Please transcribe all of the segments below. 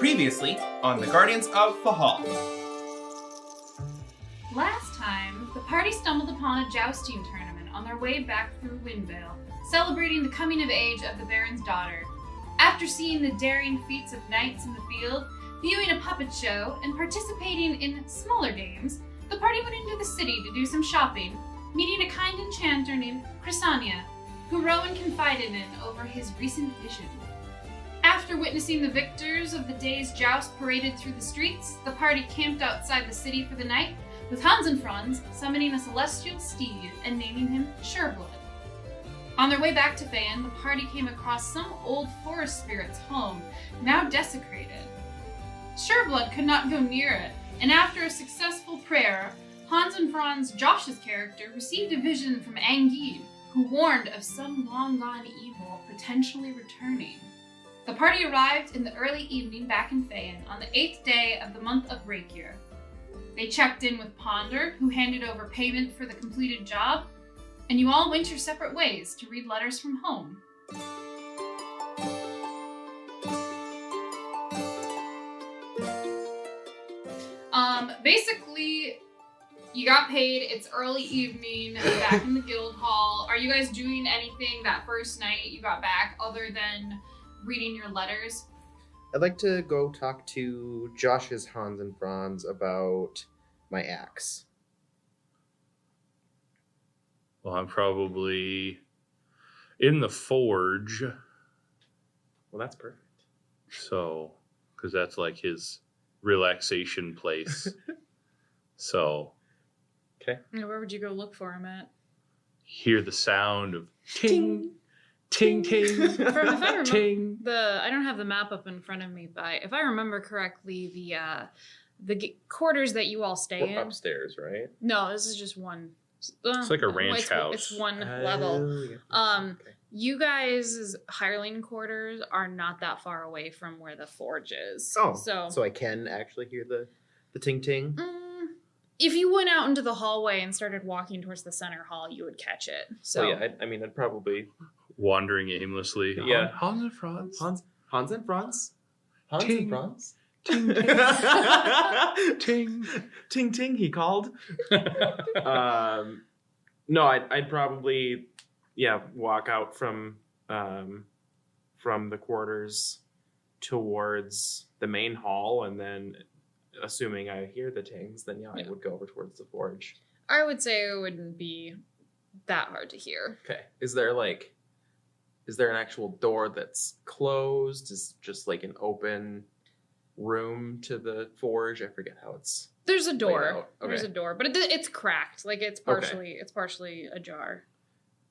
Previously on the Guardians of Fehal. Last time, the party stumbled upon a jousting tournament on their way back through Windvale, celebrating the coming of age of the Baron's daughter. After seeing the daring feats of knights in the field, viewing a puppet show, and participating in smaller games, the party went into the city to do some shopping, meeting a kind enchanter named Chrysania, who Rowan confided in over his recent vision. After witnessing the victors of the day's joust paraded through the streets, the party camped outside the city for the night, with Hans Frans summoning a celestial steed and naming him Sureblood. On their way back to Fehal, the party came across some old forest spirit's home, now desecrated. Sureblood could not go near it, and after a successful prayer, Hans Frans, Josh's character, received a vision from Anguille, who warned of some long-gone evil potentially returning. The party arrived in the early evening back in Fehal on the 8th day of the month of Rakier. They checked in with Ponder, who handed over payment for the completed job, and you all went your separate ways to read letters from home. Basically, you got paid, it's early evening, back in the guild hall. Are you guys doing anything that first night you got back other than reading your letters? I'd like to go talk to Josh's Hans and Frans about my axe. Well, I'm probably in the forge. Well, that's perfect. So, because that's like his relaxation place. So. Okay. Where would you go look for him at? Hear the sound of ting, ting, ting, If I remember, ting. I don't have the map up in front of me, but if I remember correctly, the quarters that you all stay in. Upstairs, right? No, this is just one. It's like a ranch house. It's one level. Yeah. Okay. You guys' hireling quarters are not that far away from where the forge is. Oh, so I can actually hear the ting ting. If you went out into the hallway and started walking towards the center hall, you would catch it. So yeah, I'd probably Wandering aimlessly. Yeah. Hans and Frans. Hans and Frans. Hans Ting. and Frans. Ting, ting. Ting. Ting ting, he called. No, I'd probably walk out from the quarters towards the main hall, and then assuming I hear the tings, then I would go over towards the forge. I would say it wouldn't be that hard to hear. Okay. Is there an actual door that's closed? Is just like an open room to the forge? I forget how it's. There's a door. Okay. There's a door, but it's cracked. Like it's partially ajar.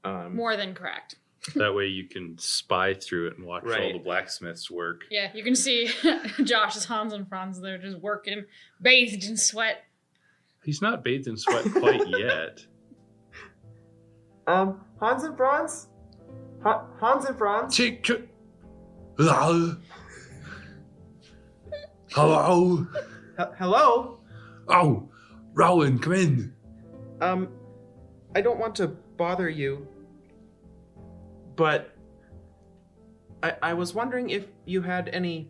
More than cracked. That way you can spy through it and watch Right. all the blacksmiths work. Yeah, you can see Josh's Hans and Frans there just working, bathed in sweat. He's not bathed in sweat quite yet. Hans and Frans? Hans and Frans? Hello. Hello. Hello? Oh, Rowan, come in. I don't want to bother you, but I was wondering if you had any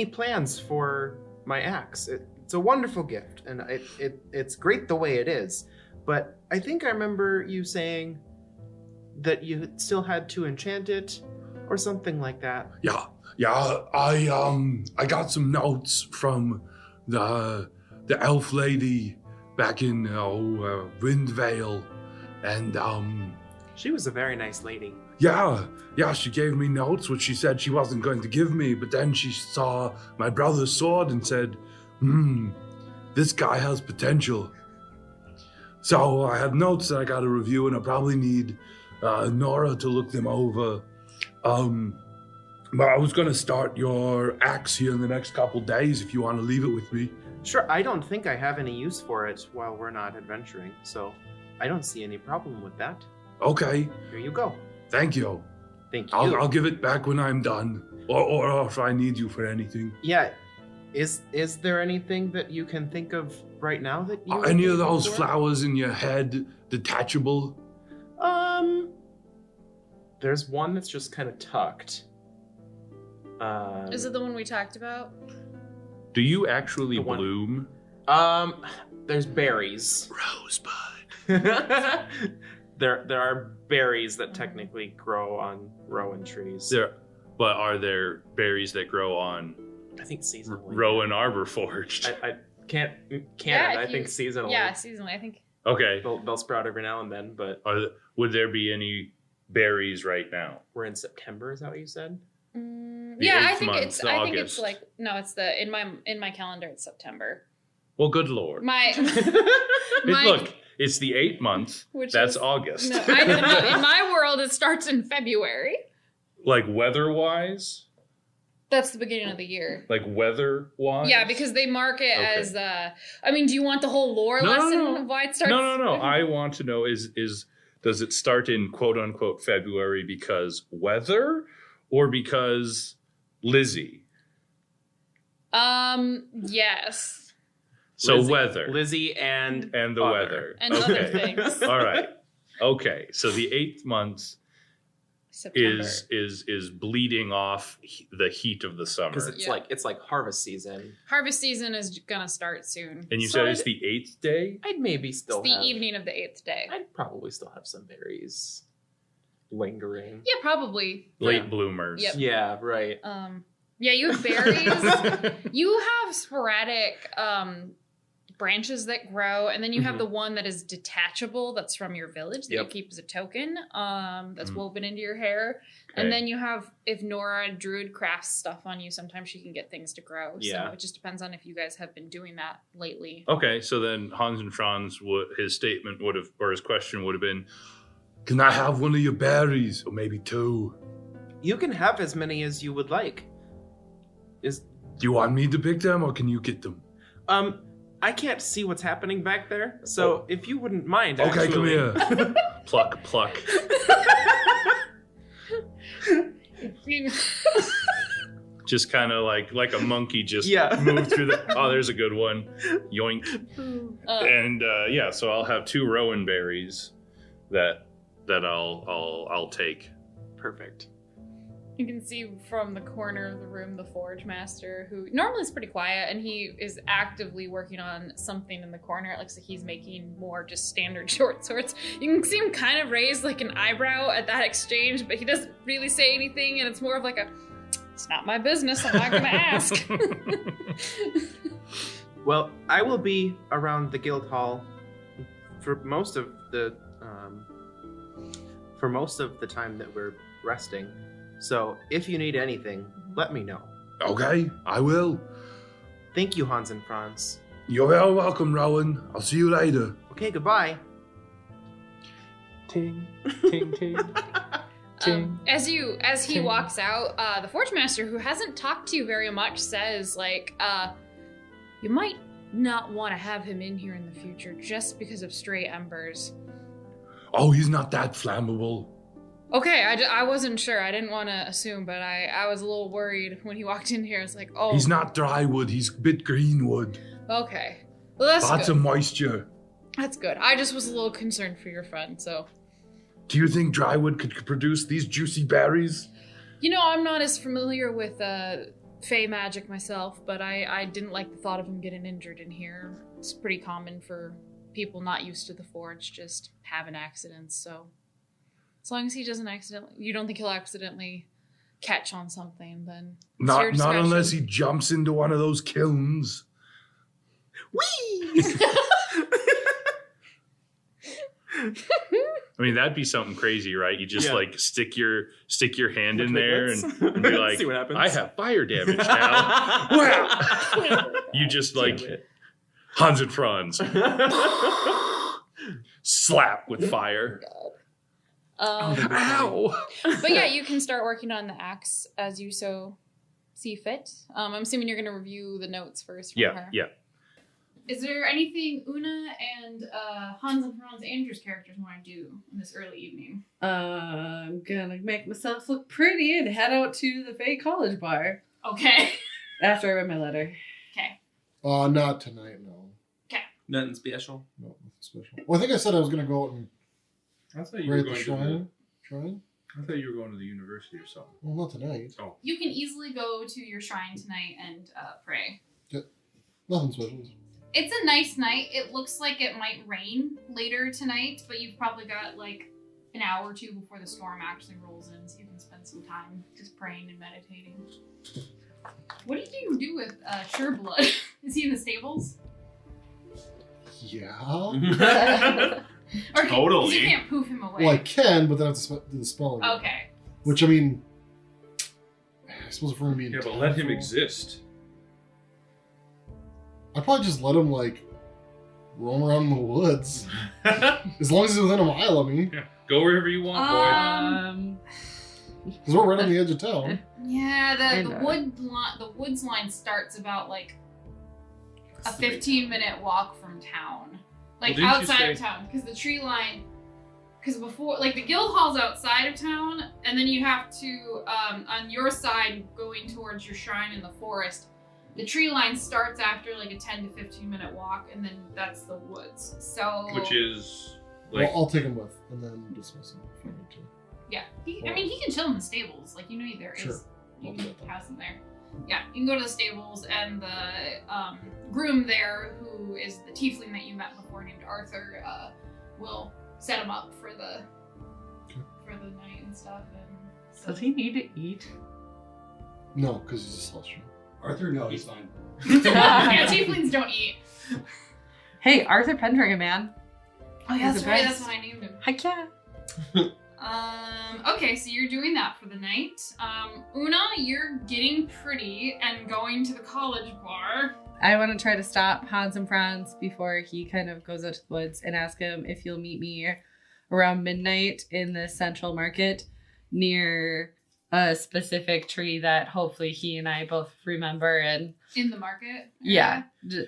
plans for my axe. It's a wonderful gift, and it's great the way it is. But I think I remember you saying that you still had to enchant it, or something like that. Yeah. I got some notes from the elf lady back in Windvale, and She was a very nice lady. yeah, she gave me notes, which she said she wasn't going to give me, but then she saw my brother's sword and said, this guy has potential. So I have notes that I got to review, and I probably need Nora to look them over. But I was going to start your axe here in the next couple days if you want to leave it with me. Sure, I don't think I have any use for it while we're not adventuring, so I don't see any problem with that. Okay, Here you go. thank you. Thank you. I'll give it back when I'm done, or if I need you for anything. Yeah. Is there anything that you can think of right now that you... Are any of would those for? flowers in your head detachable? There's one that's just kind of tucked. Is it the one we talked about? Do you actually The one- bloom? There's berries. Rosebud. There are berries that technically grow on rowan trees. But are there berries that grow on I think seasonally. Rowan Arbor Forged? I can't. Yeah, I if think you- seasonally. Yeah, seasonally. I think. Okay. They'll sprout every now and then, but Would there be any berries right now? we're in September. Is that what you said? Yeah, I eighth think month, it's. the I think it's August. like no. It's the in my calendar. It's September. Well, good lord. My. Look, it's the 8th month. Which That's is- August. No, I don't know. In my world, it starts in February. Like weather-wise? That's the beginning of the year. Like weather-wise? Yeah, because they mark it Okay. as. I mean, do you want the whole lore lesson of why it starts? No. I want to know is does it start in quote-unquote February because weather or because Lizzie? Yes. So Lizzie- weather Lizzie and and the other. weather. And other things. All right. Okay. So the 8th month September. is bleeding off the heat of the summer. because it's Yeah. like harvest season. Harvest season is gonna start soon. And you So said it's the 8th day? I'd maybe still It's the have, evening of the 8th day. I'd probably still have some berries lingering. Yeah, probably. Late bloomers. Yep. Yeah, right. Yeah, you have berries. You have sporadic branches that grow, and then you have Mhm. the one that is detachable. That's from your village that you Yep. keep as a token. That's Mhm. woven into your hair. Okay. And then you have, if Nora Druid crafts stuff on you, sometimes she can get things to grow. Yeah. So it just depends on if you guys have been doing that lately. Okay, so then Hans and Frans his statement would have, or his question would have been, Can I have one of your berries? Or maybe 2? You can have as many as you would like. Do you want me to pick them or can you get them? I can't see what's happening back there, so if you wouldn't mind, Okay, come actually. here. pluck, pluck. Just kind of like a monkey just Yeah. move through the, oh, there's a good one. Yoink. Uh, And yeah, so I'll have 2 rowan berries that I'll take. Perfect. You can see from the corner of the room the Forge Master, who normally is pretty quiet, and he is actively working on something in the corner. It looks like he's making more just standard short swords. You can see him kind of raise like an eyebrow at that exchange, but he doesn't really say anything, and it's more of like a, it's not my business, I'm not gonna ask. Well, I will be around the guild hall for most of the time that we're resting. So if you need anything, let me know. Okay, I will. Thank you, Hans and Frans. You're very welcome, Rowan. I'll see you later. Okay, goodbye. Ting, ting, ting. As he walks out, the Forge Master, who hasn't talked to you very much, says, like, you might not want to have him in here in the future just because of stray embers. Oh, he's not that flammable. Okay, I wasn't sure. I didn't want to assume, but I was a little worried when he walked in here. It's like, oh. He's not dry wood, he's a bit green wood. Okay. Well, that's Lots good. of moisture. That's good. I just was a little concerned for your friend, so. Do you think dry wood could produce these juicy berries? You know, I'm not as familiar with Fey magic myself, but I didn't like the thought of him getting injured in here. It's pretty common for people not used to the forge just having accidents, so. As long as he doesn't you don't think he'll accidentally catch on something, then it's your Not unless discretion. he jumps into one of those kilns. Whee! I mean, that'd be something crazy, right? You just Yeah. like stick your hand in Look there at and, this. and be like, See what happens. I have fire damage now. Wow. You just like Damn it. Hans and Frans slap with fire. Ow! But yeah, you can start working on the axe as you so see fit. I'm assuming you're going to review the notes first from Yeah, her. yeah. Is there anything Una and Hans and Franz Andrew's characters want to do in this early evening? I'm gonna make myself look pretty and head out to the Fey College bar Okay. after I read my letter. Okay. Not tonight, no. Nothing special. No, nothing special. Well, I think I said I was going to go out and I thought you were raid going the to shrine. I thought you were going to the university or something. Well, not tonight. Oh. You can easily go to your shrine tonight and pray. Nothing special. It's a nice night. It looks like it might rain later tonight, but you've probably got like an hour or two before the storm actually rolls in, so you can spend some time just praying and meditating. What did you do with Sureblood? Is he in the stables? Yeah. Or Totally. You can't poof him away. Well, I can, but then I have to do the spell again. Okay. Which, I mean, I suppose if we're going to be Yeah, but let him impactful- exist. I'd probably just let him, like, roam around in the woods. As long as he's within a mile of me. Yeah. Go wherever you want, Because we're right on the edge of town. Yeah, I the know. woods line starts about like a 15-minute walk from town, like Well, didn't you outside of say- town, because the tree line. Because before, like the guild hall's outside of town, and then you have to on your side going towards your shrine in the forest. The tree line starts after like a 10 to 15-minute walk, and then that's the woods. So Which is like Well, I'll take him with, and then dismiss him if I need to. yeah, I mean he can chill in the stables. Like there is. Sure. You I'll do can that then. house him there. Yeah, you can go to the stables, and the groom there, who is the tiefling that you met before, named Arthur, will set him up for the night and stuff. And so. Does he need to eat? No, because he's a celestial. Arthur, no, he's fine. Yeah, tieflings don't eat. Hey, Arthur Pendragon, man. Oh yeah, He's that's the right. best. That's what I named him. Heck yeah. Okay, so you're doing that for the night. Una, you're getting pretty and going to the college bar. I want to try to stop Hans and Frans before he kind of goes out to the woods and ask him if he'll meet me around midnight in the central market near a specific tree that hopefully he and I both remember. And In the market. yeah,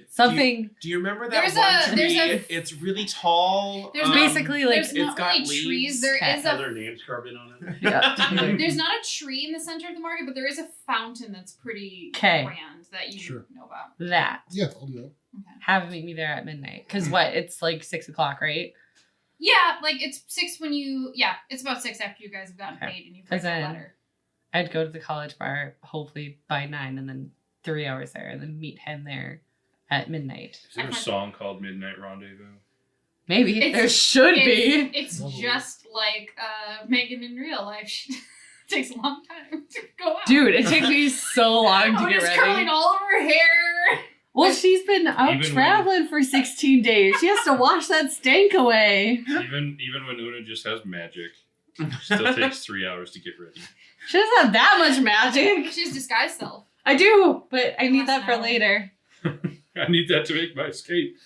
something. Do you remember that There's one there's tree? It's really tall. There's basically like There's not it's got really trees. leaves. There Okay. is Has a their names carved in on it? yeah. There's not a tree in the center of the market, but there is a fountain that's pretty 'Kay. grand that you Sure. know about. that. Yeah, I'll do that. Have him meet me there at midnight. Because what? It's like 6 o'clock, right? Yeah, like it's 6 when it's about 6 after you guys have gotten Okay. paid and you've written a then- letter. I'd go to the college bar hopefully by 9 and then 3 hours there and then meet him there at midnight. is there a song called Midnight Rendezvous? Maybe. It's- there should be. It's just like Megan in real life. She takes a long time to go out. Dude, it takes me so long to Oh, get it's ready. curling all over her hair. Well, she's been out Even when- traveling for 16 days. She has to wash that stank away. Even when Una just has magic, it still takes 3 hours to get ready. She doesn't have that much magic. She's disguised self. I do, but I need Last that for hour. later. I need that to make my escape.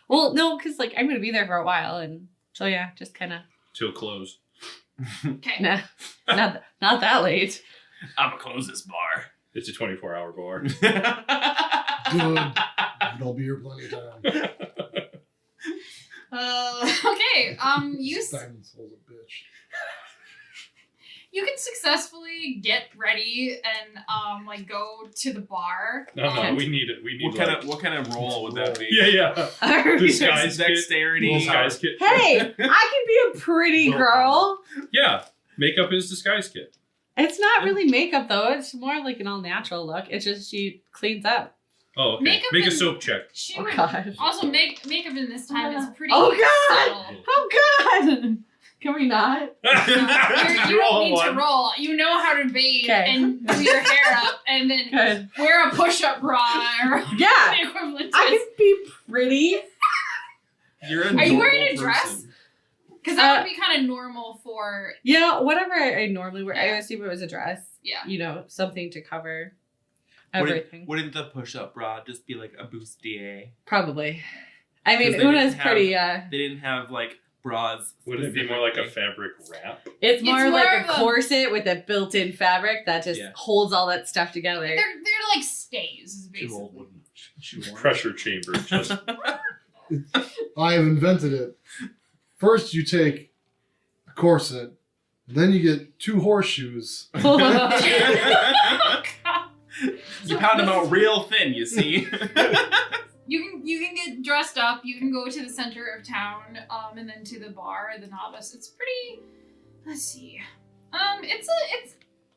Well, no, because like I'm gonna be there for a while, and so yeah, just kind of Till close. Okay. not that late. I'm gonna close this bar. It's a 24-hour bar. Good. I'll be here plenty of time. Okay. Diamond Soul's a bitch. You can successfully get ready and like go to the bar. No, we need it. We need What kind of roll would that be? Yeah. Disguise kit. Dexterity. Disguise kit. Hey, I can be a pretty girl. Yeah. Makeup is disguise kit. It's not really makeup though. It's more like an all natural look. It's just she cleans up. Oh, okay. Makeup Make a and- soap check. She Oh would gosh. also makeup in this time is pretty Oh, God! subtle. Oh God! Can we not? You don't Roll need to one. roll. You know how to bathe Okay. and do your hair up and then Good. wear a push-up bra or Yeah, the equivalent to I can be pretty. You're a Are you normal wearing a dress? person. Because that would be kind of normal for, Yeah, whatever I normally wear. I Yeah. assume it was a dress. yeah. You know, something to cover everything. Wouldn't the push-up bra just be like a bustier? Probably. I mean, 'Cause they Una's didn't have- pretty. They didn't have like bras. Wouldn't it be more like a specifically. fabric wrap? It's more more like of a a- corset with a built-in fabric that just Yeah. holds all that stuff together. They're like stays, is She rolled basically. wooden. She won. Pressure chamber. Just I have invented it. First, you take a corset, then you get 2 horseshoes. Oh, God. You pound them out real thin, you see. You can get dressed up. You can go to the center of town, and then to the bar, the novice. It's pretty. Let's see.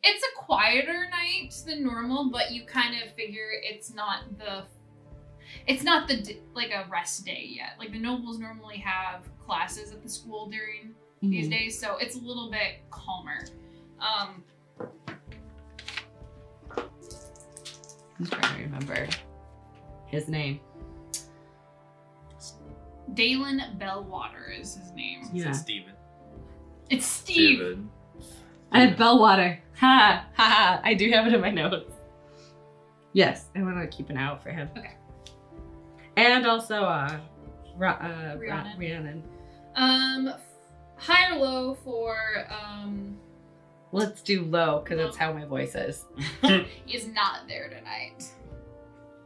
It's a quieter night than normal, but you kind of figure it's not like a rest day yet. Like the nobles normally have classes at the school during these days, so it's a little bit calmer. I'm trying to remember his name. Dalen Bellwater is his name. Yeah. It's Steven. It's Steve. David. I have Bellwater. Ha ha ha. I do have it in my notes. Yes, I want to keep an eye out for him. Okay. And also, Rhiannon. Rhiannon. High or low for Let's do low, because that's how my voice is. is not there tonight.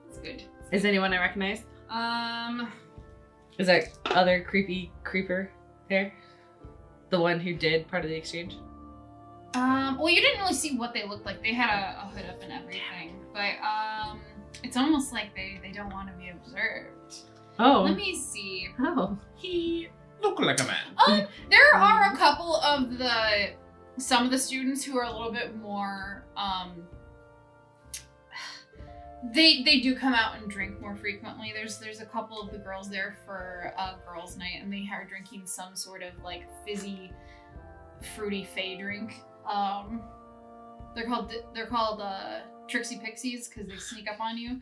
It's good. Is anyone I recognize? Is that other creepy creeper there? The one who did part of the exchange? Well, you didn't really see what they looked like. They had a hood up and everything, but it's almost like they don't want to be observed. Oh. Let me see. Oh. He looked like a man. There are a couple of some of the students who are a little bit more they do come out and drink more frequently. There's a couple of the girls there for a girls' night, and they are drinking some sort of like fizzy, fruity fey drink. They're called Trixie Pixies because they sneak up on you.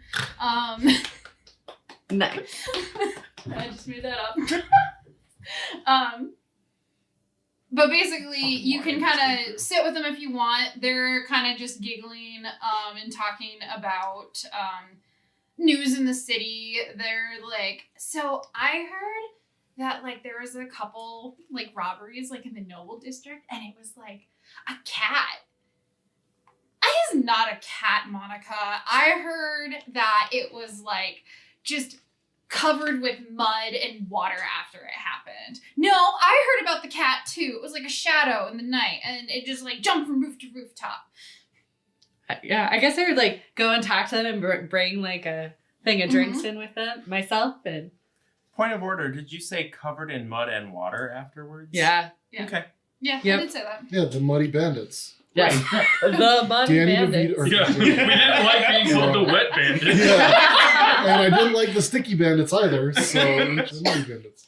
Nice. I just made that up. But basically, you can kind of sit with them if you want. They're kind of just giggling and talking about news in the city. They're like, so I heard that like there was a couple like robberies like in the Noble District, and it was like a cat. It is not a cat, Monica. I heard that it was like just covered with mud and water after it happened. No, I heard about the cat too. It was like a shadow in the night, and it just like jumped from roof to rooftop. Yeah, I guess I would like go and talk to them and bring like a thing of drinks in with them myself. And Point of order, did you say covered in mud and water afterwards? yeah. Okay. Yeah, Yep. I did say that. Yeah, the Muddy Bandits. Yeah. The Muddy Danny Bandits. DeVito. Yeah, we didn't like being called the wet bandit. Yeah. And I didn't like the Sticky Bandits either, so the Muddy Bandits.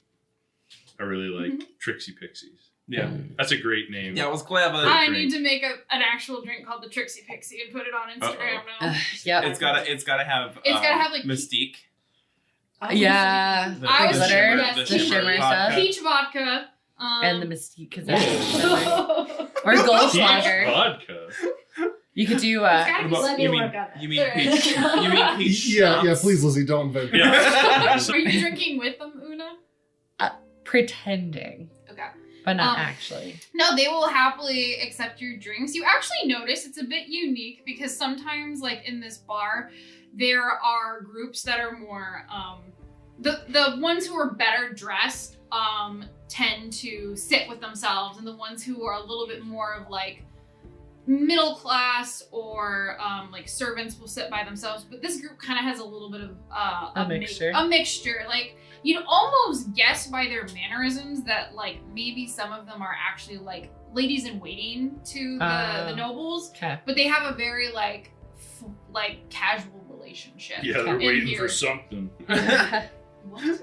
I really like Trixie Pixies. Yeah. That's a great name. Yeah, it was clever. I drink. need to make an actual drink called the Trixie Pixie and put it on Instagram now. Yep. It's gotta have. It's gotta have, like, Mystique. Yeah. The- I was the shimmer- shimmer, yes, the the shimmer vodka. Peach vodka. And the Mystique. Cause Oh. or Peach Goldschlager. vodka. You could do It's gotta be What about- something- you mean- work on that. You mean peach? You mean peach? Yeah, schnapps? please, Lizzie, don't invent it. Yeah. Are you drinking with them, Una? pretending, Okay. but not Um, actually. No, they will happily accept your drinks. You actually notice it's a bit unique because sometimes, like in this bar, there are groups that are more the ones who are better dressed tend to sit with themselves, and the ones who are a little bit more of like middle class or like servants will sit by themselves. But this group kind of has a little bit of A mixture. A mixture. Like you'd almost guess by their mannerisms that like maybe some of them are actually like ladies in waiting to the nobles, Okay. but they have a very like casual relationship. Yeah, they're in waiting here. for something. What?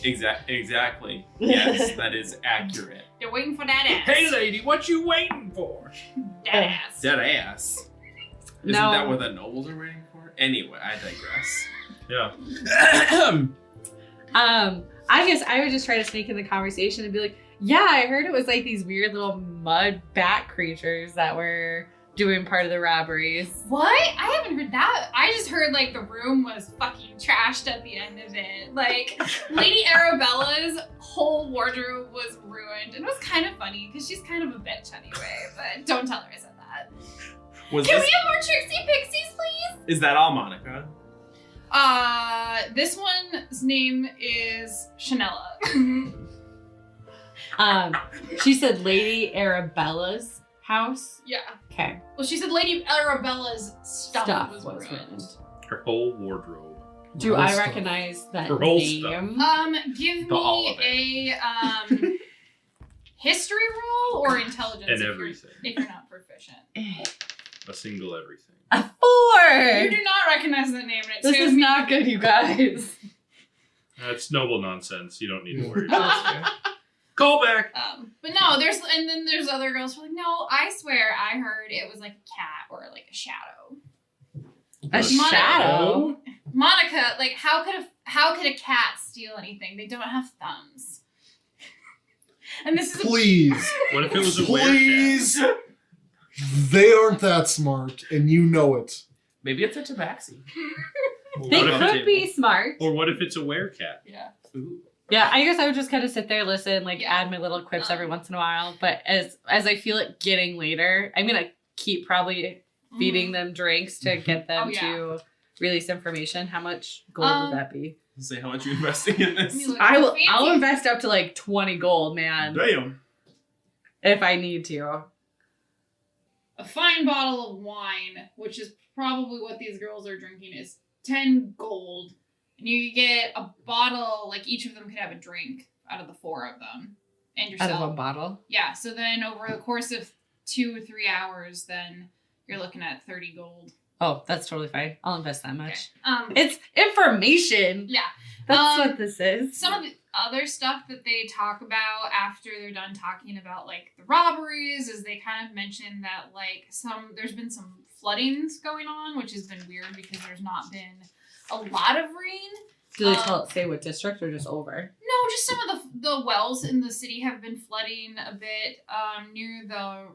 Exactly. Yes, that is accurate. They're waiting for that ass. Hey, lady, what you waiting for? That ass. Dead ass. Isn't No. that what the nobles are waiting for? Anyway, I digress. Yeah. I guess I would just try to sneak in the conversation and be like, yeah, I heard it was like these weird little mud bat creatures that were doing part of the robberies. What? I haven't heard that. I just heard like the room was fucking trashed at the end of it. Like Lady Arabella's whole wardrobe was ruined. And it was kind of funny because she's kind of a bitch anyway. But don't tell her I said that. Was Can this, we have more Trixie Pixies, please? is that all, Monica? This one's name is Chanella. She said Lady Arabella's house. Yeah. Okay. Well, she said Lady Arabella's stuff was ruined. ruined. Her whole wardrobe. Do Her I stuff. recognize that Her whole name? Give The all me of it. a history roll or intelligence And if everything. if you're not proficient. A single everything. A 4! You do not recognize that name, and it This says is not good, you guys. That's noble nonsense. You don't need to worry about it. Call back. But no, there's other girls who are like, no, I swear I heard it was like a cat or like a shadow. A shadow? Monica, like how could a cat steal anything? They don't have thumbs. And this is Please. What if it was a Please. They aren't that smart, and you know it. Maybe it's a tabaxi. They What if could be smart. Or what if it's a werecat? yeah. Ooh. Yeah, I guess I would just kind of sit there, listen, like Yeah. add my little quips every once in a while. But as I feel it getting later, I'm gonna keep probably feeding them drinks to get them Oh, yeah. to release information. How much gold would that be? Say how much you investing in this. I'll Fancy. invest up to like 20 gold, man, Damn. if I need to. A fine bottle of wine, which is probably what these girls are drinking, is 10 gold. And you get a bottle, like each of them could have a drink out of the 4 of them. And yourself. Out of one bottle. Yeah, so then over the course of 2 or 3 hours, then you're looking at 30 gold. Oh, that's totally fine. I'll invest that much. Okay. It's information. Yeah. That's what this is. Some of the other stuff that they talk about after they're done talking about like the robberies is they kind of mention that like there's been some floodings going on, which has been weird because there's not been a lot of rain. Do they say what district or just over? No, just some of the wells in the city have been flooding a bit. Near the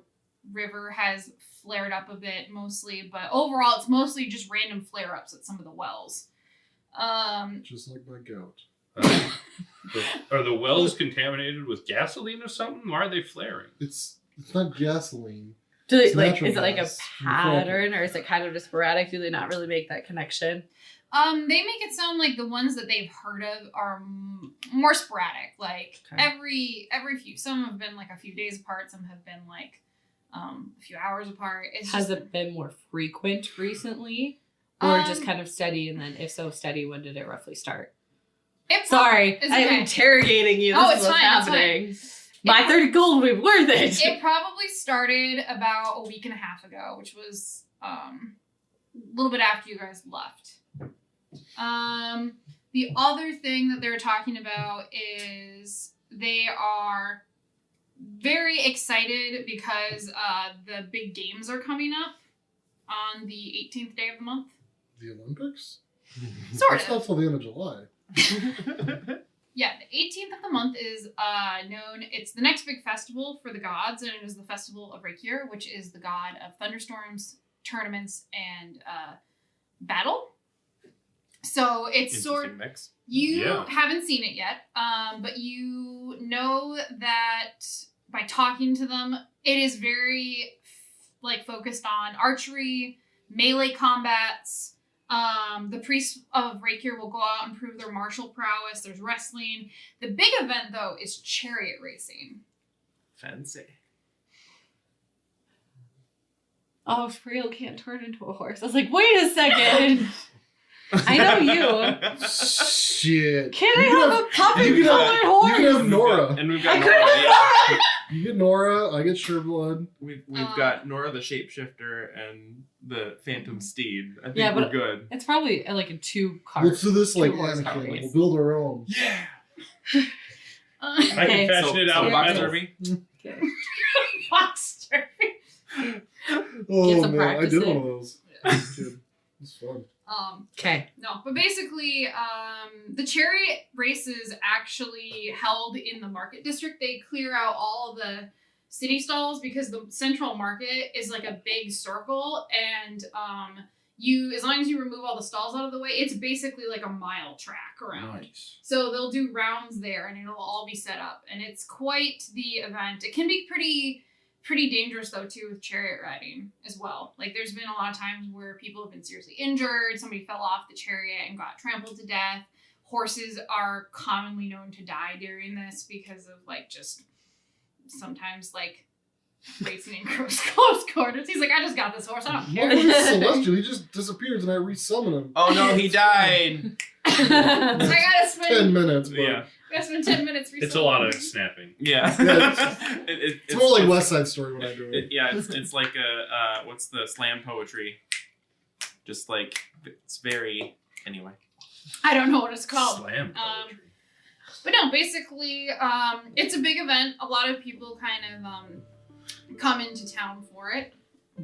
river has flared up a bit mostly, but overall it's mostly just random flare-ups at some of the wells. Just like my goat. Are the wells contaminated with gasoline or something? Why are they flaring? It's not gasoline. Do they It's like? natural Is it like a gas. pattern, or is it kind of just sporadic? Do they not really make that connection? They make it sound like the ones that they've heard of are more sporadic. Like Okay. every few. Some have been like a few days apart. Some have been like a few hours apart. Has it been more frequent recently, or just kind of steady? And then, if so, steady, when did it roughly start? Sorry, it's I'm okay. interrogating you. This Oh, is it's what's fine, it's happening. My 30 gold will be worth it. It probably started about a week and a half ago, which was a little bit after you guys left. The other thing that they're talking about is they are very excited because the big games are coming up on the 18th day of the month. The Olympics? Sort That's of. not till the end of July. Yeah, the 18th of the month is it's the next big festival for the gods, and it is the festival of Rakier, which is the god of thunderstorms, tournaments, and battle. So it's Interesting mix. you Yeah. haven't seen it yet, but you know that by talking to them, it is very focused on archery, melee combats. The priests of Rakier will go out and prove their martial prowess. There's wrestling. The big event, though, is chariot racing. Fancy. Oh, Frail can't turn into a horse. I was like, wait a second. I know you. Shit. Can I have a puppet you can colored have- horse? You can have Nora. And we've I got could Nora. have You get Nora, I get Sureblood. We've got Nora the shapeshifter and the Phantom Steed. I think Yeah, we're but- good. It's probably like a 2-car. Let's do this like Two-horse car Anakin. race. We'll build our own. Yeah. I can Okay. fashion it out. So with Box metal. Derby. Fox Derby. Oh some man, I practice did in. one of those. As a kid. It was fun. Okay. No, but basically, the chariot races actually held in the market district. They clear out all the city stalls because the central market is like a big circle, and as long as you remove all the stalls out of the way, it's basically like a mile track around. Nice. So they'll do rounds there, and it'll all be set up, and it's quite the event. It can be pretty dangerous though too with chariot riding as well. Like there's been a lot of times where people have been seriously injured, somebody fell off the chariot and got trampled to death. Horses are commonly known to die during this because of just sometimes racing in close quarters. He's like, I just got this horse. I don't care. What was Celestial? He just disappears and I resummon him. Oh no, he died. So I gotta spend 10 minutes. But Yeah. I gotta spend 10 minutes. It's a lot of snapping. Yeah. it's more like West Side Story when I do it. Yeah, it's like a what's the slam poetry? Just like it's very anyway. I don't know what it's called. Slam poetry. But no, basically, it's a big event. A lot of people kind of come into town for it.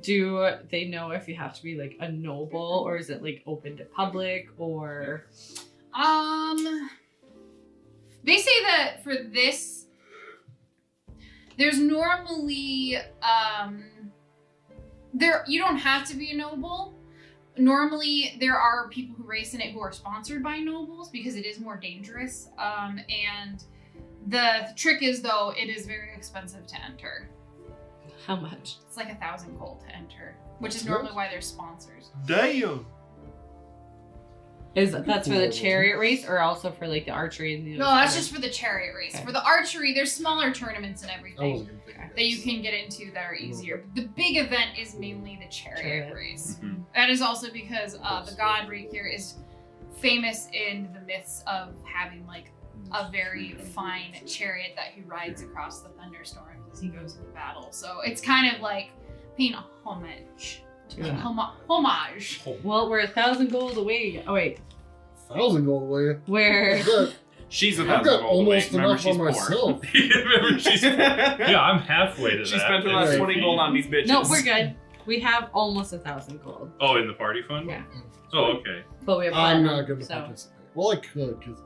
Do they know if you have to be like a noble, or is it like open to public, or? They say that for this, there's normally you don't have to be a noble. Normally, there are people who race in it who are sponsored by nobles because it is more dangerous. And the trick is, though, it is very expensive to enter. How much? It's like 1,000 gold to enter, which is normally why they're sponsors. Damn. That's for the chariot race, or also for like the archery and the? No, that's just for the chariot race. Okay. For the archery, there's smaller tournaments and I everything wasn't gonna think that you can get into that are easier. The big event is mainly the chariot Chariot. race. Mhm. That is also because the god Rakier is famous in the myths of having like a very fine chariot that he rides across the thunderstorms as he goes into battle. So it's kind of like paying a homage. To that. Homage. Well, we're 1,000 gold away. Oh wait, 1,000 gold away. where? I've got, She's I've 1,000 got gold away. almost Remember, enough she's on poor. myself. Remember, she's yeah, I'm halfway to She that. spent the last Right. 20 gold on these bitches. No, we're good. We have almost 1,000 gold, Oh, in the party fund? Yeah. Oh, okay. but we have. I'm platinum, not going to so. participate. Well, I could, because...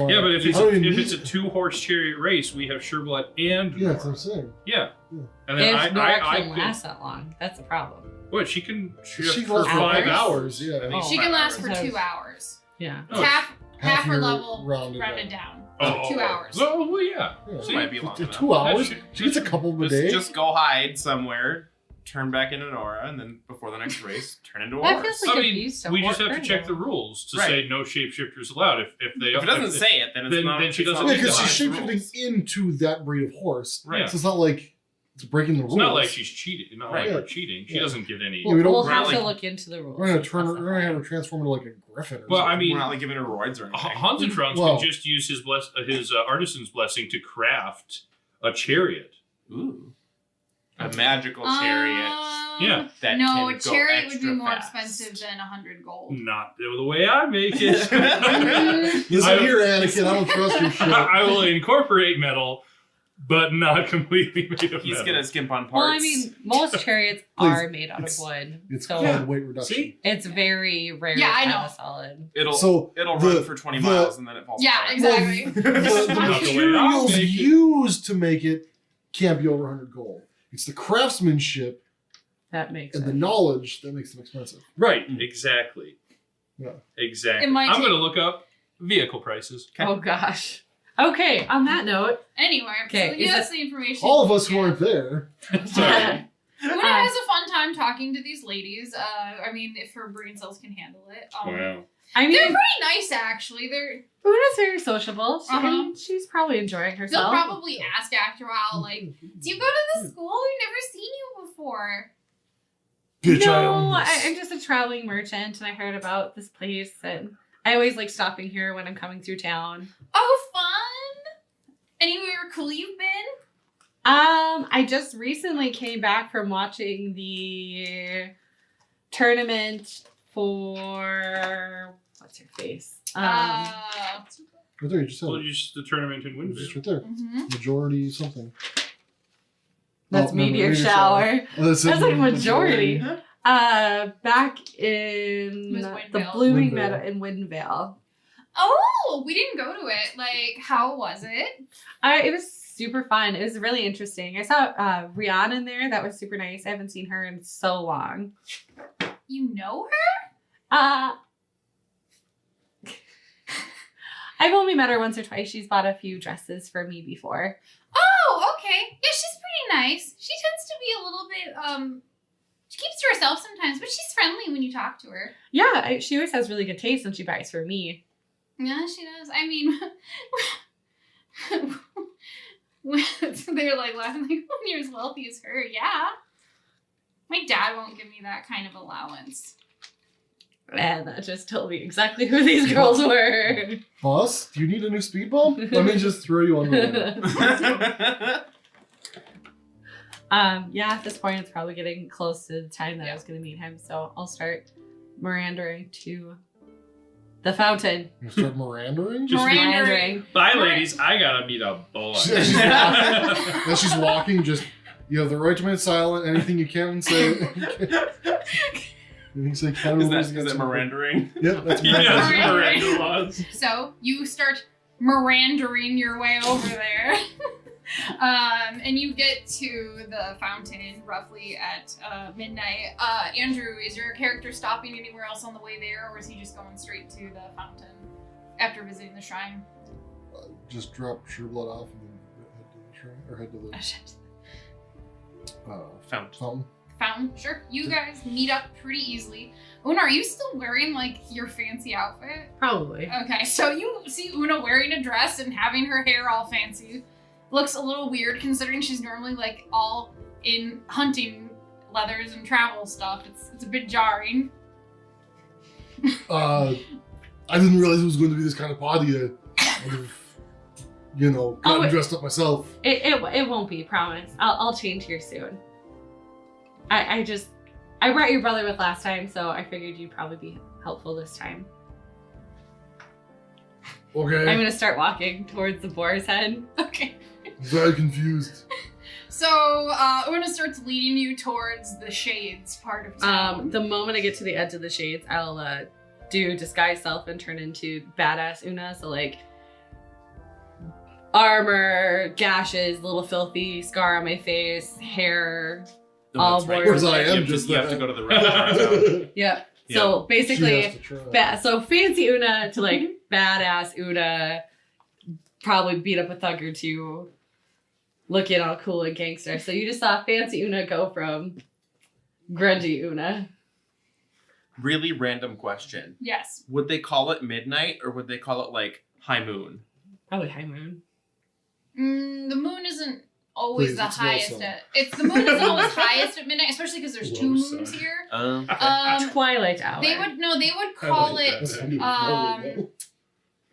Yeah, but if it's I don't even if need it's a it. 2-horse chariot race, we have Sureblood and Yeah, that's what Nora. I'm saying. Yeah. Yeah. And then If Nora I can could, last that long, that's a problem. what she can She for lasts for 5 hours? hours. Yeah. I think Oh. She can last for hours. 2 hours. Yeah. Oh, Half her your level rounded rounded down. Oh, 2 hours. Oh, well, yeah. Yeah. See, might be long enough. 2 hours? That should- She gets a couple a day? Just go hide somewhere, turn back into Nora, and then before the next race, turn into a That horse. feels like I mean, abuse to we just horse have to check the burden. rules to Right. say no shapeshifters allowed. If they If it doesn't say it, then it's then- not. then she it's doesn't not Yeah, need because to she's hide. shapeshifting into that breed of horse. Right. So it's not like it's breaking the rules. It's not like she's cheating. Not Right. like we're cheating. She Yeah. doesn't get any. Yeah, we don't We'll have really- to look into the rules. We're going to turn her, That's we're going to have fine. her transform into like a griffin or Well, I something. mean, We're not like giving her roids or anything. Hans Frans Well- can just use his artisan's blessing to craft a chariot. Ooh. A magical chariot. Yeah. That no, can a go chariot would be extra more fast. expensive than 100 gold. Not the way I make it. Listen here, Anakin, I don't trust your shit. I will incorporate metal, but not completely made of He's metal. gonna skimp on parts. Well, I mean, most chariots are made out of wood, It's so called weight reduction. See? it's very rare Yeah, I to have know. a solid. it'll So it'll the- run for 20 the- miles and then it falls Yeah, apart. exactly. The Not the way I materials make it. used to make it can't be over 100 gold. It's the craftsmanship That makes and the sense. knowledge that makes them expensive. Right, exactly. Yeah. Exactly. It might I'm take- going to look up vehicle prices. Oh gosh. Okay. On that note, Anyway, Okay, so is that's the information. All of us who Yeah. aren't there. Sorry. Una has a fun time talking to these ladies. I mean, if her brain cells can handle it. Wow. I They're mean, pretty nice, actually. Una's very sociable. Uh-huh. She's probably enjoying They'll herself. probably ask after a while, like, do you go to this school? We've never seen you before. Bitch, I no, own this. I'm just a traveling merchant, and I heard about this place, and I always like stopping here when I'm coming through town. Oh, fun! Anywhere cool you've been? I just recently came back from watching the tournament for what's her face? Right there, you just said Well, it. just the tournament in It's just Windville. right there. mhm. Majority something. That's Oh, no, meteor meteor shower. Oh, that's That's like majority. Huh? Back in It was the Windvale. Blooming Windvale. Meadow in Windvale. Oh, we didn't go to it. Like, how was it? It was super fun. It was really interesting. I saw Rihanna in there. That was super nice. I haven't seen her in so long. You know her? I've only met her once or twice. She's bought a few dresses for me before. Oh, okay. Yeah, she's pretty nice. She tends to be a little bit, she keeps to herself sometimes, but she's friendly when you talk to her. Yeah, she always has really good taste when she buys for me. Yeah, she does. I mean, they're like laughing, like, when you're as wealthy as her, yeah. My dad won't give me that kind of allowance. Man, that just told me exactly who these girls were. Boss, do you need a new speed bump? Let me just throw you on the Yeah, at this point it's probably getting close to the time that I was going to meet him, so I'll start mirandering to the fountain. You start mirandering? Just Mirandering. Bye, ladies. I gotta meet a boy. As she's walking, just, you have the right to remain silent. Anything you can say. Anything you say can Is that Mirandering? Yep, that's Yeah, mirandering. Miranda laws. So you start mirandering your way over there. And you get to the fountain roughly at midnight. Andrew, is your character stopping anywhere else on the way there, or is he just going straight to the fountain after visiting the shrine? Just drop Sure Blood off and then head to the shrine, or head to Oh, shit. the Fountain. Fountain, sure. You guys meet up pretty easily. Una, are you still wearing like your fancy outfit? Probably. Okay, so you see Una wearing a dress and having her hair all fancy. Looks a little weird considering she's normally like all in hunting leathers and travel stuff. It's a bit jarring. I didn't realize it was going to be this kind of party. I would have, gotten dressed up myself. It won't be, promise. I'll change here soon. I brought your brother with last time, so I figured you'd probably be helpful this time. Okay. I'm gonna start walking towards the Boar's Head. Okay. Very confused. So Una starts leading you towards the shades part of town. The moment I get to the edge of the shades, I'll do disguise self and turn into badass Una. So like armor, gashes, little filthy scar on my face, hair, all that's right. bored. Of course I am You just have to that. go to the restaurant. Yeah. Yeah. So She has basically, to try. so fancy Una to like badass Una, probably beat up a thug or two, looking all cool and gangster. So you just saw fancy Una go from grungy Una. Really random question. Yes. Would they call it midnight or would they call it like high moon? Probably high moon. The moon isn't always Please, the it's low highest sun. at. The moon isn't always highest at midnight, especially because there's two Low moons sun. here. Um, Twilight hour. They would call like it. that.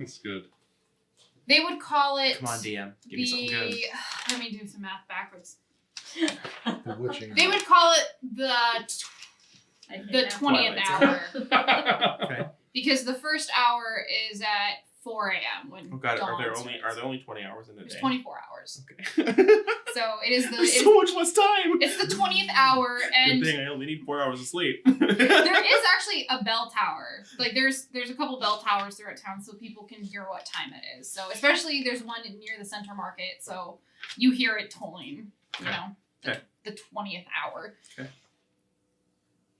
That's good. They would call it. Come on, DM. Give me something good. Let me do some math backwards. The witching. They would call it the I hate the that. 20th Twilight hour Okay. because the first hour is at 4 a.m. when Oh god, dawn are starts. there only 20 hours in a There's day? 24 hours. Okay. So it is the There's it so is, much less time. it's the 20th hour, and Good thing I only need 4 hours of sleep. there is actually a bell tower. Like there's a couple bell towers throughout town so people can hear what time it is. So especially there's one near the center market, so you hear it tolling. You Okay. know, the 20th hour.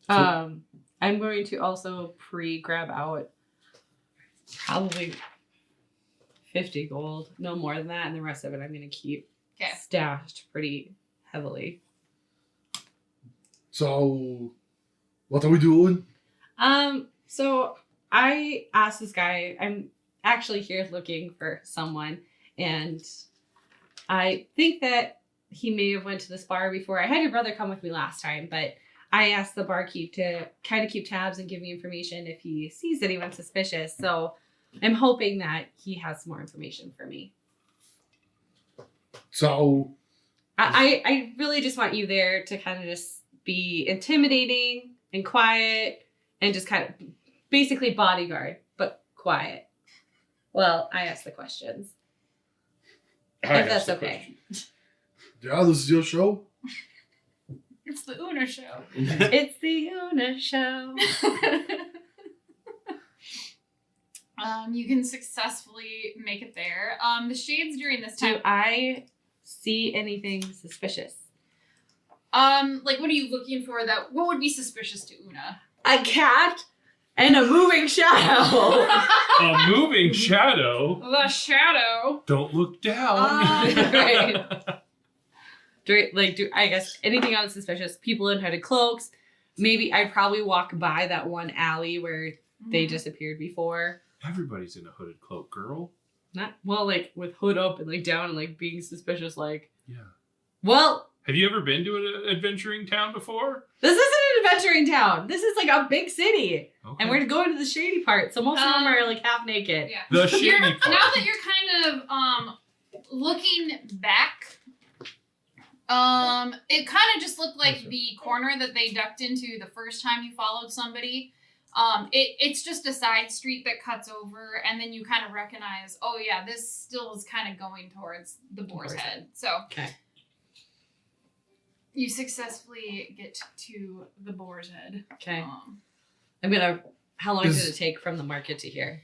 I'm going to also grab out probably 50 gold, no more than that, and the rest of it I'm going to keep Okay. stashed pretty heavily. So, what are we doing? So I asked this guy, I'm actually here looking for someone, and I think that he may have went to this bar before. I had your brother come with me last time, but I asked the barkeep to kind of keep tabs and give me information if he sees anyone suspicious. So I'm hoping that he has some more information for me. So, I really just want you there to kind of just be intimidating and quiet and just kind of basically bodyguard, but quiet. Well, I ask the questions. I If that's asked the okay. question. yeah, this is your show. It's the Una show. It's the Una show. You can successfully make it there. The shades during this Do time. I see anything suspicious? Like what are you looking for? What would be suspicious to Una? A cat and a moving shadow. A moving shadow. The shadow. Don't look down. Right. Do I guess anything else suspicious? People in hooded cloaks. Maybe I'd probably walk by that one alley where they disappeared before. Everybody's in a hooded cloak, girl. Not well, like with hood up and like down and like being suspicious. Like, Yeah. Well, Have you ever been to an adventuring town before? this isn't an adventuring town. This is like a big city, Okay. and we're going to the shady part. So most of them are like half naked. Yeah. The shady You're, part. now that you're kind of looking back, it kind of just looked like the corner that they ducked into the first time you followed somebody. It's just a side street that cuts over, and then you kind of recognize, oh yeah, this still is kind of going towards the Boar's Head. So Okay. you successfully get to the Boar's Head. Okay. I'm gonna. How long Is- did it take from the market to here?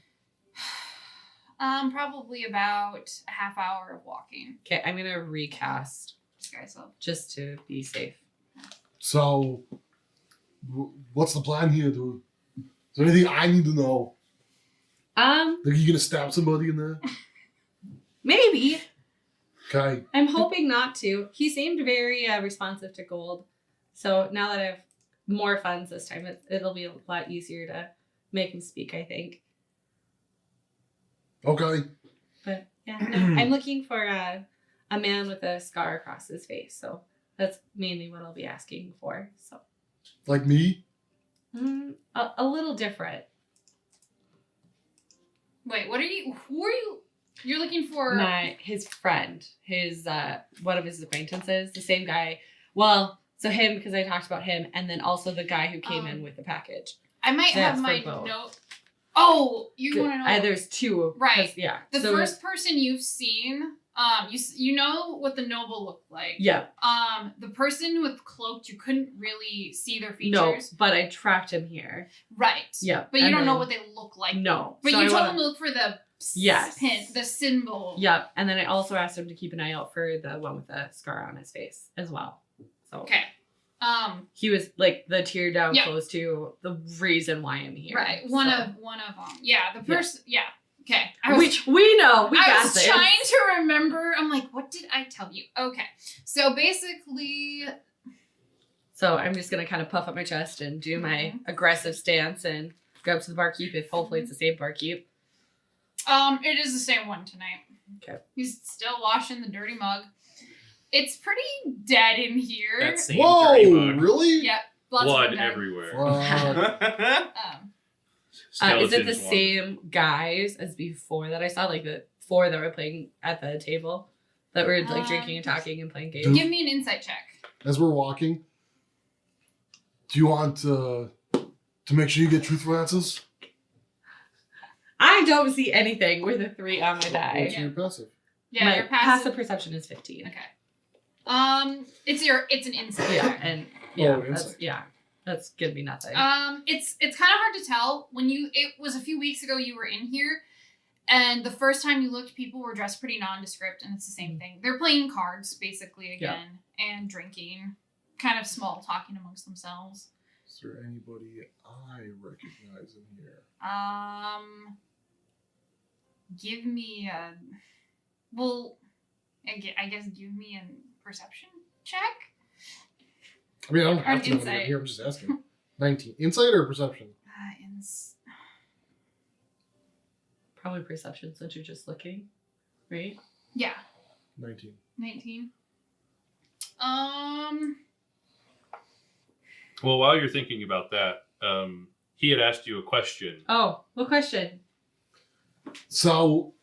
Probably about a half hour of walking. Okay, I'm gonna recast Disguise self. just to be safe. So, what's the plan here, dude? Is there anything I need to know? Are you gonna stab somebody in there? Maybe. Okay. I'm hoping not to. He seemed very responsive to gold. So now that I have more funds this time, it'll be a lot easier to make him speak, I think. Okay. But yeah, no, I'm looking for a man with a scar across his face. So that's mainly what I'll be asking for. So Like me? a little different. Wait, what are you? Who are you? You're looking for? His friend, his one of his acquaintances, the same guy. Well, so him, because I talked about him, and then also the guy who came in with the package. I might That's have my for both. note. Oh, you want to know? There's two. Right. 'cause, Yeah. The so first person you've seen, you know what the noble looked like. Yeah. The person with cloaked, you couldn't really see their No, features. but I tracked him here. Right. Yeah. But you and don't know then- what they look like. No. But So you I told wanna- him to look for the Yes. pin, the symbol. Yep. And then I also asked him to keep an eye out for the one with the scar on his face as well. So Okay. he was like the tear down Yeah. close to the reason why I'm here. Right. One So- of them. Yeah. The person. Yeah. Okay. We know. We I got was this. trying to remember. I'm like, what did I tell you? Okay. So basically, So I'm just gonna kind of puff up my chest and do my aggressive stance and go up to the barkeep if hopefully it's the same barkeep. it is the same one tonight. Okay. He's still washing the dirty mug. It's pretty dead in here. That same Whoa, dirty mug. really? Yep. Lots Blood of dead. everywhere. Fuck. Is it the Skeletons same guys as before that I saw? Like the four that were playing at the table that were like drinking and talking and playing games? Give me an insight check. As we're walking, do you want to make sure you get truthful answers? I don't see anything with a 3 on my die. What's your passive? Yeah, my your passive perception is 15. Okay. It's an insight. Yeah, and yeah, insight. that's gonna be nothing. It's kind of hard to tell when it was a few weeks ago you were in here, and the first time you looked, people were dressed pretty nondescript, and it's the same thing. They're playing cards basically again and drinking, kind of small talking amongst themselves. Is there anybody I recognize in here? Give me a I guess give me a perception check. I mean, I don't Or have to know insight. anybody here. I'm just asking. 19. Insight or perception? Probably perception since you're just looking, right? Yeah. 19. 19. Well, while you're thinking about that, he had asked you a question. Oh, what question? So,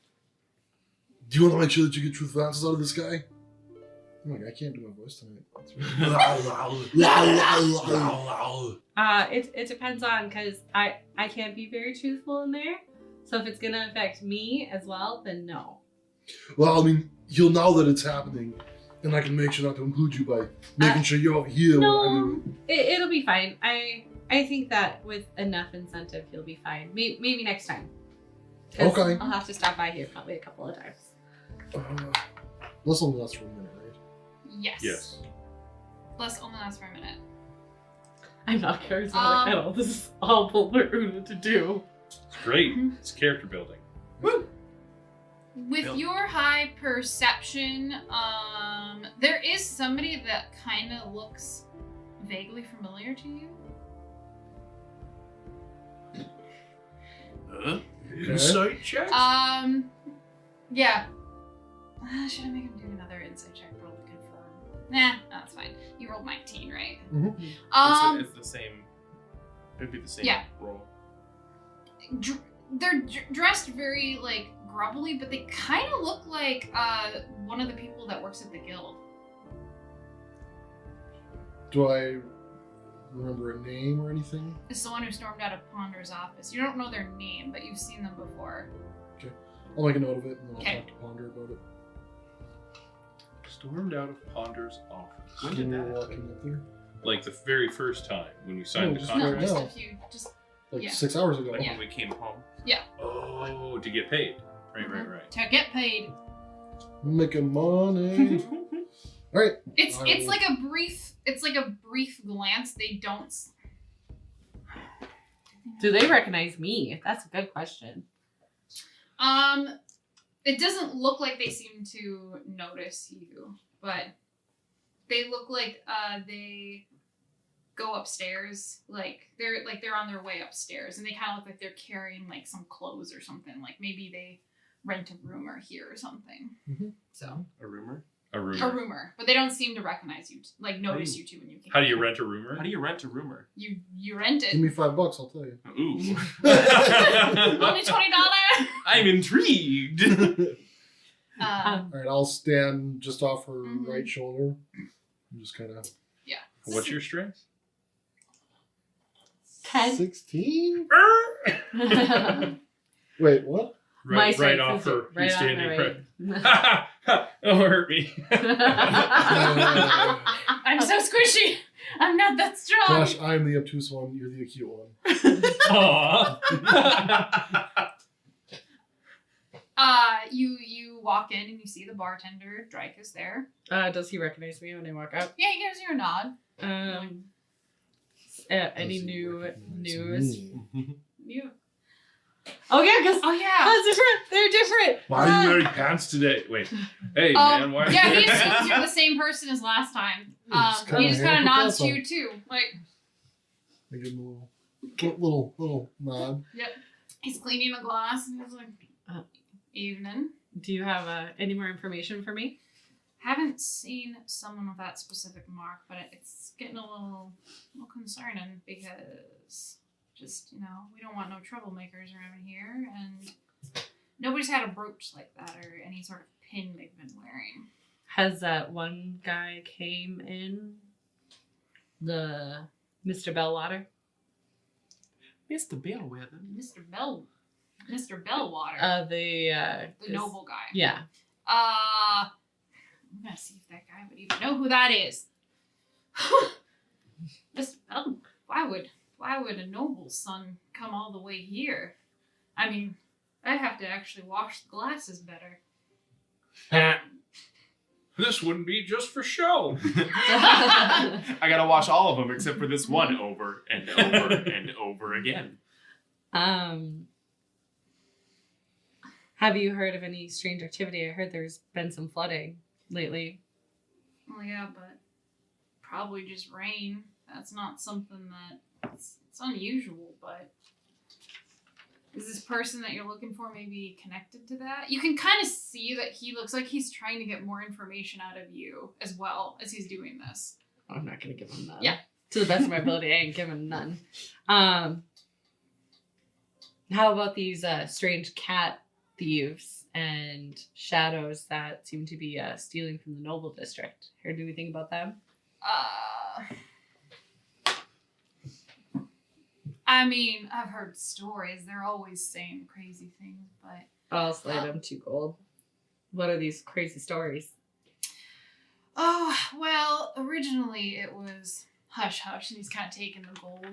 do you want to make sure that you get truthful answers out of this guy? Oh my God, I can't do my voice tonight. It depends on because I can't be very truthful in there. So if it's gonna affect me as well, then no. Well, I mean, you'll know that it's happening, and I can make sure not to include you by making sure you're over here. when I No, do it'll be fine. I think that with enough incentive, he'll be fine. Maybe next time. 'Cause Okay. I'll have to stop by here probably a couple of times. Let's only last for a minute, right? Yes. Yes. Let's only last for a minute. I'm not charismatic at all. This is all Balloon to do. It's great. It's character building. With your high perception, there is somebody that kind of looks vaguely familiar to you. Insight check? Yeah. Should I make him do another insight check roll to confirm? Nah, that's fine. You rolled 19, right? Mm-hmm. It's the same. It'd be the same Yeah. roll. They're dressed very, like, grubbly, but they kind of look like one of the people that works at the guild. Do I remember a name or anything? It's the one who stormed out of Ponder's office. You don't know their name, but you've seen them before. I'll make a note of it and then I'll Okay. talk to Ponder about it. Stormed out of Ponder's office. When did we that were walking happen? up there. Like the very first time when we signed No, the just No, right contract. just now. a few. Just Like Yeah. 6 hours ago. Like Yeah. when we came home. Oh, to get paid. Right. to get paid. Making money. All right. It's I it's will- like a brief glance. They don't. Do they recognize me? That's a good question. It doesn't look like they seem to notice you, but they look like they go upstairs. Like they're on their way upstairs, and they kind of look like they're carrying like some clothes or something. Like maybe they rent a room or here or something. Mhm. So A rumor? A a rumor. rumor, but they don't seem to recognize you. Like notice you two when you came. How do you rent a rumor? How do you rent a rumor? You rent Give it. me $5, I'll tell you. Ooh. Only $20. I'm intrigued. All right, I'll stand just off her Mhm. right shoulder. And just kind of. What's your strength? 10. 16? Wait, what? My Right strength off is her. right You're off standing my right. right. Don't hurt me. I'm so squishy. I'm not that strong. Josh, I'm the obtuse one. You're the acute one. Aww. You walk in and you see the bartender, Drykus, there. Does he recognize me when I walk up? Yeah, he gives you a nod. Any Does he new recognize news? me? You. Oh yeah, because Oh yeah. that's different. They're different. Why are you wearing pants today? Wait. Hey, man, why are you Yeah, he assumes you're the same person as last time. He just kind of nods to you too. Like I give him a little nod. he's cleaning the glass and he's like, "Evening." Do you have any more information for me? Haven't seen someone with that specific mark, but it's getting a little concerning because just, we don't want no troublemakers around here, and nobody's had a brooch like that or any sort of pin they've been wearing. Has that one guy came in? The Mr. Bellwater? Mr. Bellwether. Mr. Bellwater, The the noble guy. Yeah. I'm gonna see if that guy would even know who that is. Mr. Bell, why would a noble's son come all the way here? I mean, I'd have to actually wash the glasses better. This wouldn't be just for show. I gotta wash all of them except for this one over and over and over again. Have you heard of any strange activity? I heard there's been some flooding lately. Well, yeah, but probably just rain. That's not something it's unusual, but is this person that you're looking for maybe connected to that? You can kind of see that he looks like he's trying to get more information out of you as well as he's doing this. I'm not gonna give him none. Yeah. To the best of my ability, I ain't giving him none. How about these strange cat thieves and shadows that seem to be stealing from the noble district? Heard anything about them? I mean, I've heard stories. They're always saying crazy things, but I'll slay them 2 gold. What are these crazy stories? oh, well, originally it was hush hush, and he's kind of taking the gold.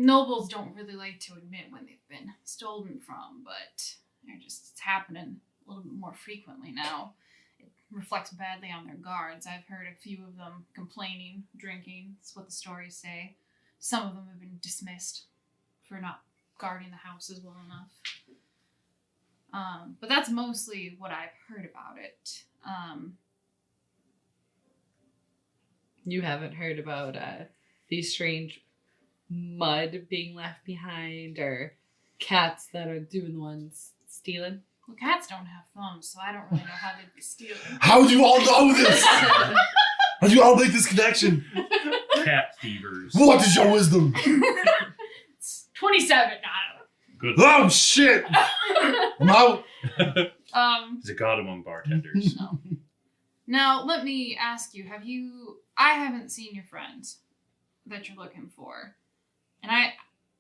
Nobles don't really like to admit when they've been stolen from, but it's happening a little bit more frequently now. It reflects badly on their guards. I've heard a few of them complaining, drinking. That's what the stories say. Some of them have been dismissed for not guarding the houses well enough. But that's mostly what I've heard about it. You haven't heard about these strange mud being left behind, or cats that are doing the ones stealing. Well, cats don't have thumbs, so I don't really know how they'd be stealing. How do you all know this? How do you all make this connection? Cat thievers. What is your wisdom? It's 27. Good. Oh shit! I'm out. He's a god among bartenders. Now, let me ask you, I haven't seen your friends that you're looking for. And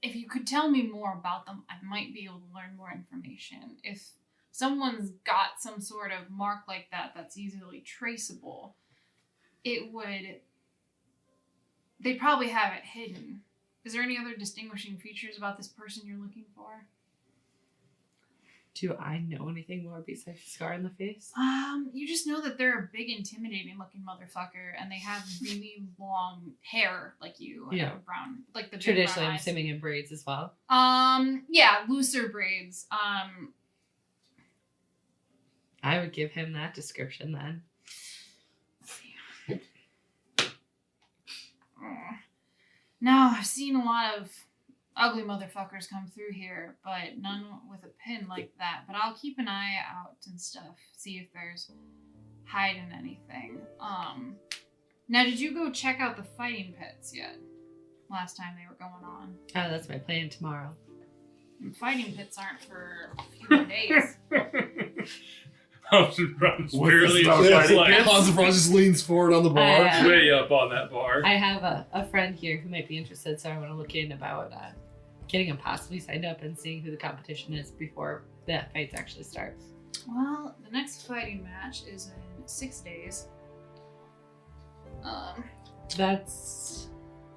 if you could tell me more about them, I might be able to learn more information. If someone's got some sort of mark like that that's easily traceable, they'd probably have it hidden. Is there any other distinguishing features about this person you're looking for? Do I know anything more besides the scar on the face? You just know that they're a big, intimidating looking motherfucker, and they have really long hair like you. Yeah. Brown, like the big Traditionally, brown I'm eyes. assuming in braids as well. Yeah, looser braids. I would give him that description then. Now, I've seen a lot of ugly motherfuckers come through here, but none with a pin like that. But I'll keep an eye out and stuff, see if there's hiding anything. Now, did you go check out the fighting pits yet? Last time they were going on. Oh, that's my plan tomorrow. And fighting pits aren't for a few more days. Hans Frans weirdly Hans just like Frans just leans forward on the bar. way up on that bar. I have a friend here who might be interested, so I want to look in about getting him possibly signed up and seeing who the competition is before the fights actually start. Well, the next fighting match is in 6 days. That's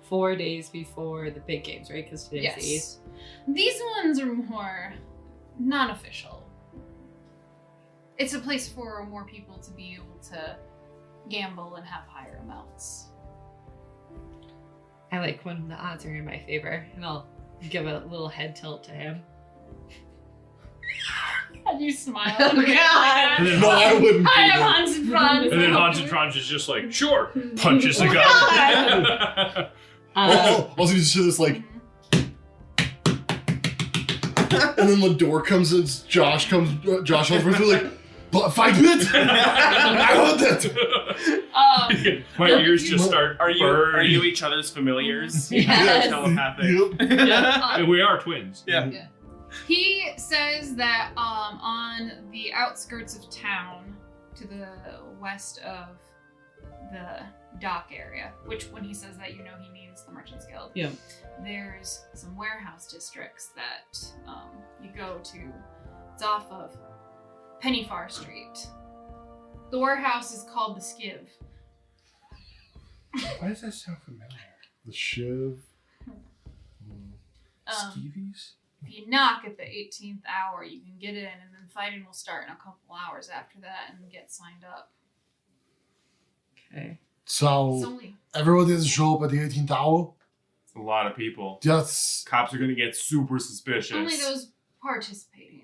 4 days before the big games, right? Because today's the 8th. These ones are more non-official. It's a place for more people to be able to gamble and have higher amounts. I like when the odds are in my favor, and I'll give a little head tilt to him. And you smile. Oh, God. And then No, I wouldn't. I do am that. Hans Frans. And then Hans Frans is just like, sure, punches the guy. Also, you just hear this like, and then the door comes and Josh opens it like, but fight it! I want that! My ears just start Are you burning. each other's familiars? Yes. Telepathic. Yep. And we are twins. Yeah. He says that on the outskirts of town, to the west of the dock area, which when he says that, you know he means the Merchants Guild. Yeah. There's some warehouse districts that you go to. It's off of Pennyfar Street. The warehouse is called the Skiv. Why does that sound familiar? The Shiv. Skeevies? If you knock at the 18th hour, you can get in, and then fighting will start in a couple hours after that and get signed up. Okay. It's So, only everyone doesn't show up at the 18th hour? A lot of people. Yes. Cops are gonna get super suspicious. only those participating.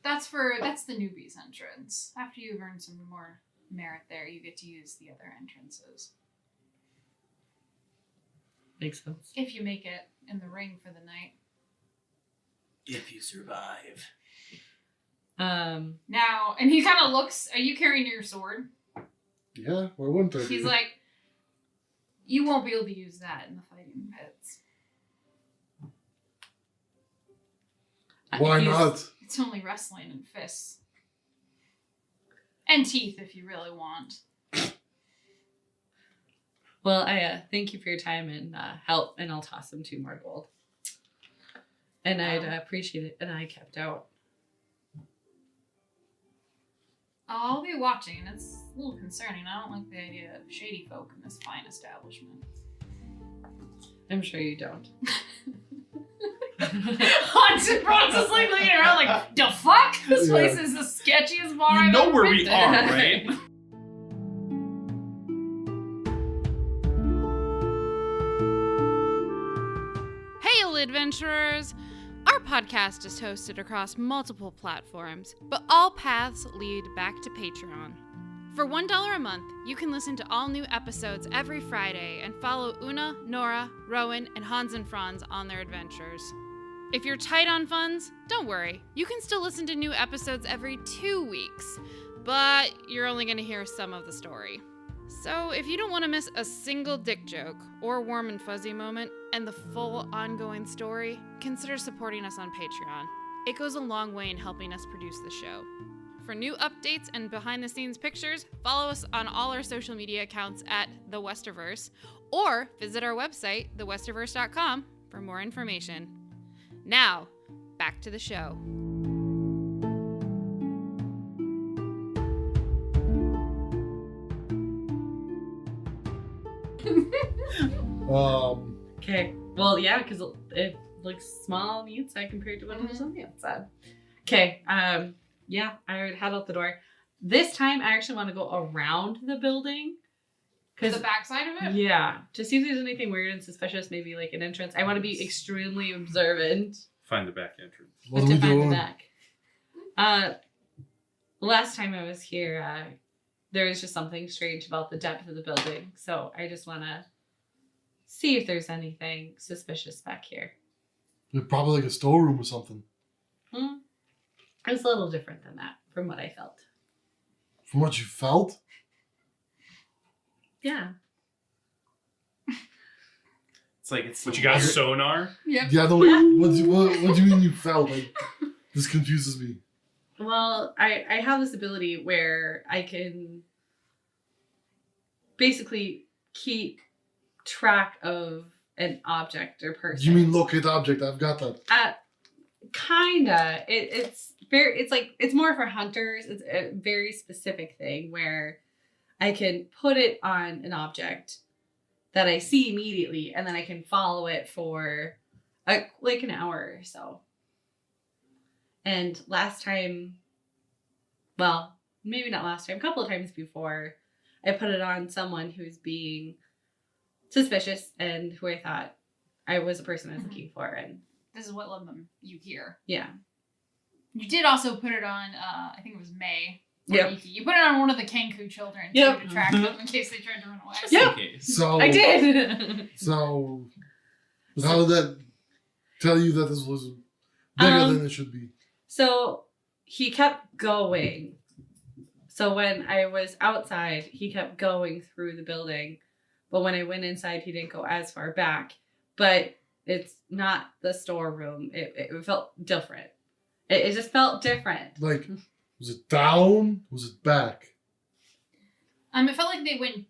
That's the newbies entrance. After you've earned some more merit there, you get to use the other entrances. Makes sense. If you make it in the ring for the night. If you survive. Now, and he kind of looks, are you carrying your sword? Yeah, why wouldn't I? He's like, you won't be able to use that in the fighting pits. Why not? It's only wrestling and fists. And teeth, if you really want. Well, I thank you for your time and help, and I'll toss him 2 more gold. And I'd appreciate it, and I kept out. I'll be watching, and it's a little concerning. I don't like the idea of shady folk in this fine establishment. I'm sure you don't. Hans Frans is like looking around like, the fuck? This Yeah. place is the sketchiest bar You I've know ever where been we to. are, right? Hail, adventurers! Our podcast is hosted across multiple platforms, but all paths lead back to Patreon. For $1 a month, you can listen to all new episodes every Friday and follow Una, Nora, Rowan, and Hans and Frans on their adventures. If you're tight on funds, don't worry. You can still listen to new episodes every 2 weeks, but you're only going to hear some of the story. So if you don't want to miss a single dick joke or warm and fuzzy moment and the full ongoing story, consider supporting us on Patreon. It goes a long way in helping us produce the show. For new updates and behind-the-scenes pictures, follow us on all our social media accounts at The Westerverse, or visit our website, thewesterverse.com, for more information. Now, back to the show. Okay. Well, yeah, because it looks small on the inside compared to what it is on the outside. Okay. Yeah, I would head out the door. This time, I actually want to go around the building. The backside of it? Yeah. To see if there's anything weird and suspicious, maybe like an entrance. I want to be extremely observant. Find the back entrance. What are we doing? The back. Last time I was here, there was just something strange about the depth of the building. So I just want to see if there's anything suspicious back here. Probably like a storeroom or something. It's a little different than that from what I felt. From what you felt? Yeah. It's like it's But you got sonar? Yep. Yeah, what do you mean you felt? Like, this confuses me. Well, I have this ability where I can basically keep track of an object or person. You mean locate object? I've got that. Kinda. It's more for hunters. It's a very specific thing where I can put it on an object that I see immediately, and then I can follow it for like an hour or so. And last time, well, maybe not last time, a couple of times before, I put it on someone who's being suspicious and who I thought I was a person I was looking for. And This is what led them you here. yeah. You did also put it on, I think it was May. Yep. Iki. You put it on one of the Kenku children Yep. to track them in case they tried to run away. Yep. So I did. So how did that tell you that this was bigger than it should be? So he kept going. So when I was outside, he kept going through the building. But when I went inside, he didn't go as far back. But it's not the storeroom. It felt different. It just felt different. Like, was it down? Was it back? It felt like they went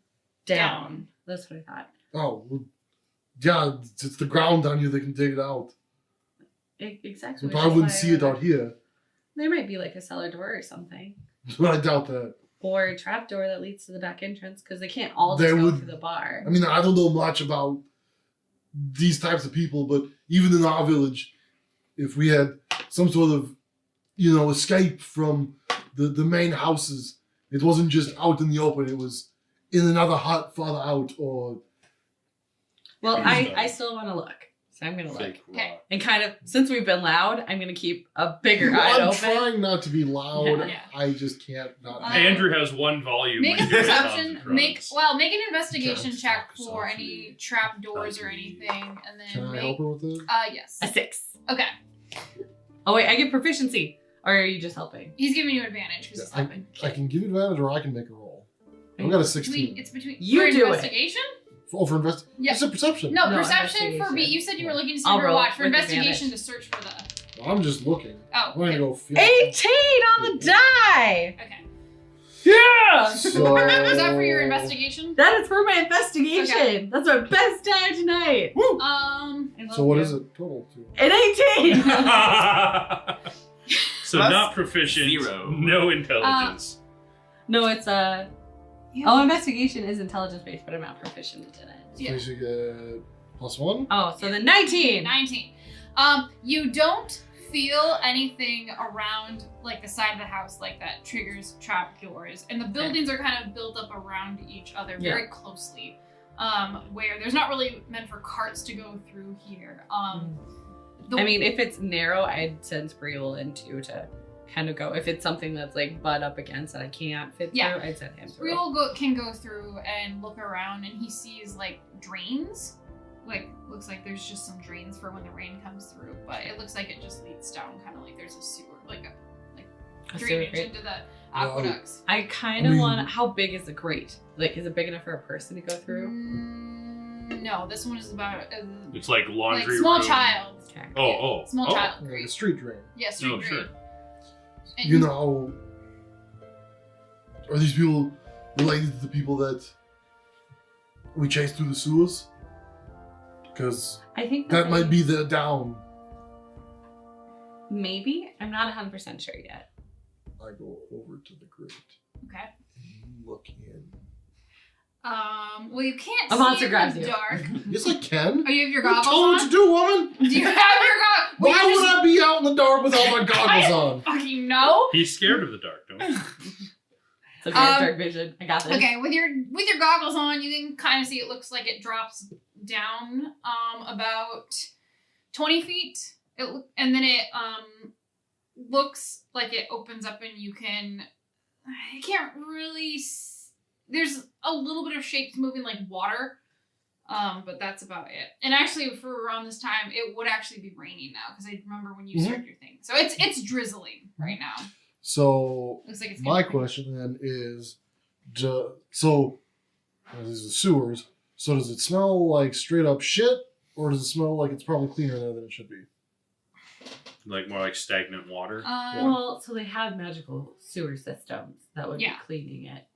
Down. That's what I thought. Oh, well, yeah, it's the ground down here. They can dig it out. Exactly. But I wouldn't see it out here. There might be like a cellar door or something. I doubt that. Or a trap door that leads to the back entrance because they can't all just They go would- through the bar. I mean, I don't know much about these types of people, but even in our village, if we had some sort of, escape from the main houses, it wasn't just out in the open, it was in another hut farther out, or... Well, I still want to look. So I'm going to look. Fake Okay. rock. And kind of, since we've been loud, I'm going to keep a bigger eye I'm open. trying not to be loud. Yeah. I just can't not. Andrew has one volume. Make a when he gets perception. on drugs. Make an investigation Drugs, check drugs, for drugs, any trap doors or drugs. anything, and then Can I make. help her with this? Yes. A 6. Okay. Oh, wait, I get proficiency. Or are you just helping? He's giving you advantage because he's helping. I can give you advantage, or I can make a roll. I've got a 16. It's between. You for do it. investigation? For invest. Yeah. It's a perception. No, No, perception for investigation. you said you were looking to see I'll her roll watch. For with investigation advantage. to search for the. I'm just looking. Oh. I'm gonna go feel. 18 on the die! Okay. Yeah! So, Was that for your investigation? That is for my investigation. Okay. That's my best die tonight. So what is it total to? An 18! So Plus not proficient, 0. no intelligence. No, it's Oh, investigation is intelligence based, but I'm not proficient in it. Yeah. So you get +1. Oh, so the 19! 19. You don't feel anything around like the side of the house like that triggers trap doors, and the buildings are kind of built up around each other very closely. Where there's not really meant for carts to go through here. I mean, if it's narrow, I'd send Spreewell into to kind of go. If it's something that's like butt up against that I can't fit Yeah. through, I'd send him through. Spreewell can go through and look around, and he sees like drains looks like there's just some drains for when the rain comes through, but it looks like it just leads down, kind of like there's a sewer, A sewer drainage grate. into the aqueducts. I kind of want. How big is the grate? Like, is it big enough for a person to go through? No, this one is about It's like laundry small room. child. Okay. Oh. Small child Like a grate. street drain. Yeah, street Oh, grate. sure. And You know, are these people related to the people that we chased through the sewers? Because I think that might be the down. Maybe. I'm not 100% sure yet. I go over to the grate Okay. and look in. Well, you can't A see monster in grabs the you. dark. Yes, I can. Oh, you have your What goggles told on? you to do, woman? Do you have your goggles? Why would I be out in the dark without my goggles on? Fucking no. He's scared of the dark, don't you? It's okay, I have dark vision. I got this. Okay, with your goggles on, you can kind of see it looks like it drops down about 20 feet. And then it looks like it opens up and you can't really there's a little bit of shapes moving like water. But that's about it. And actually for around this time it would actually be raining now because I remember when you started your thing. So it's drizzling right now. So Looks like it's my gonna rain. question then is, so these are sewers. So does it smell like straight up shit, or does it smell like it's probably cleaner there than it should be? Like more like stagnant water. Well, so they have magical sewer systems that would Yeah. be cleaning it.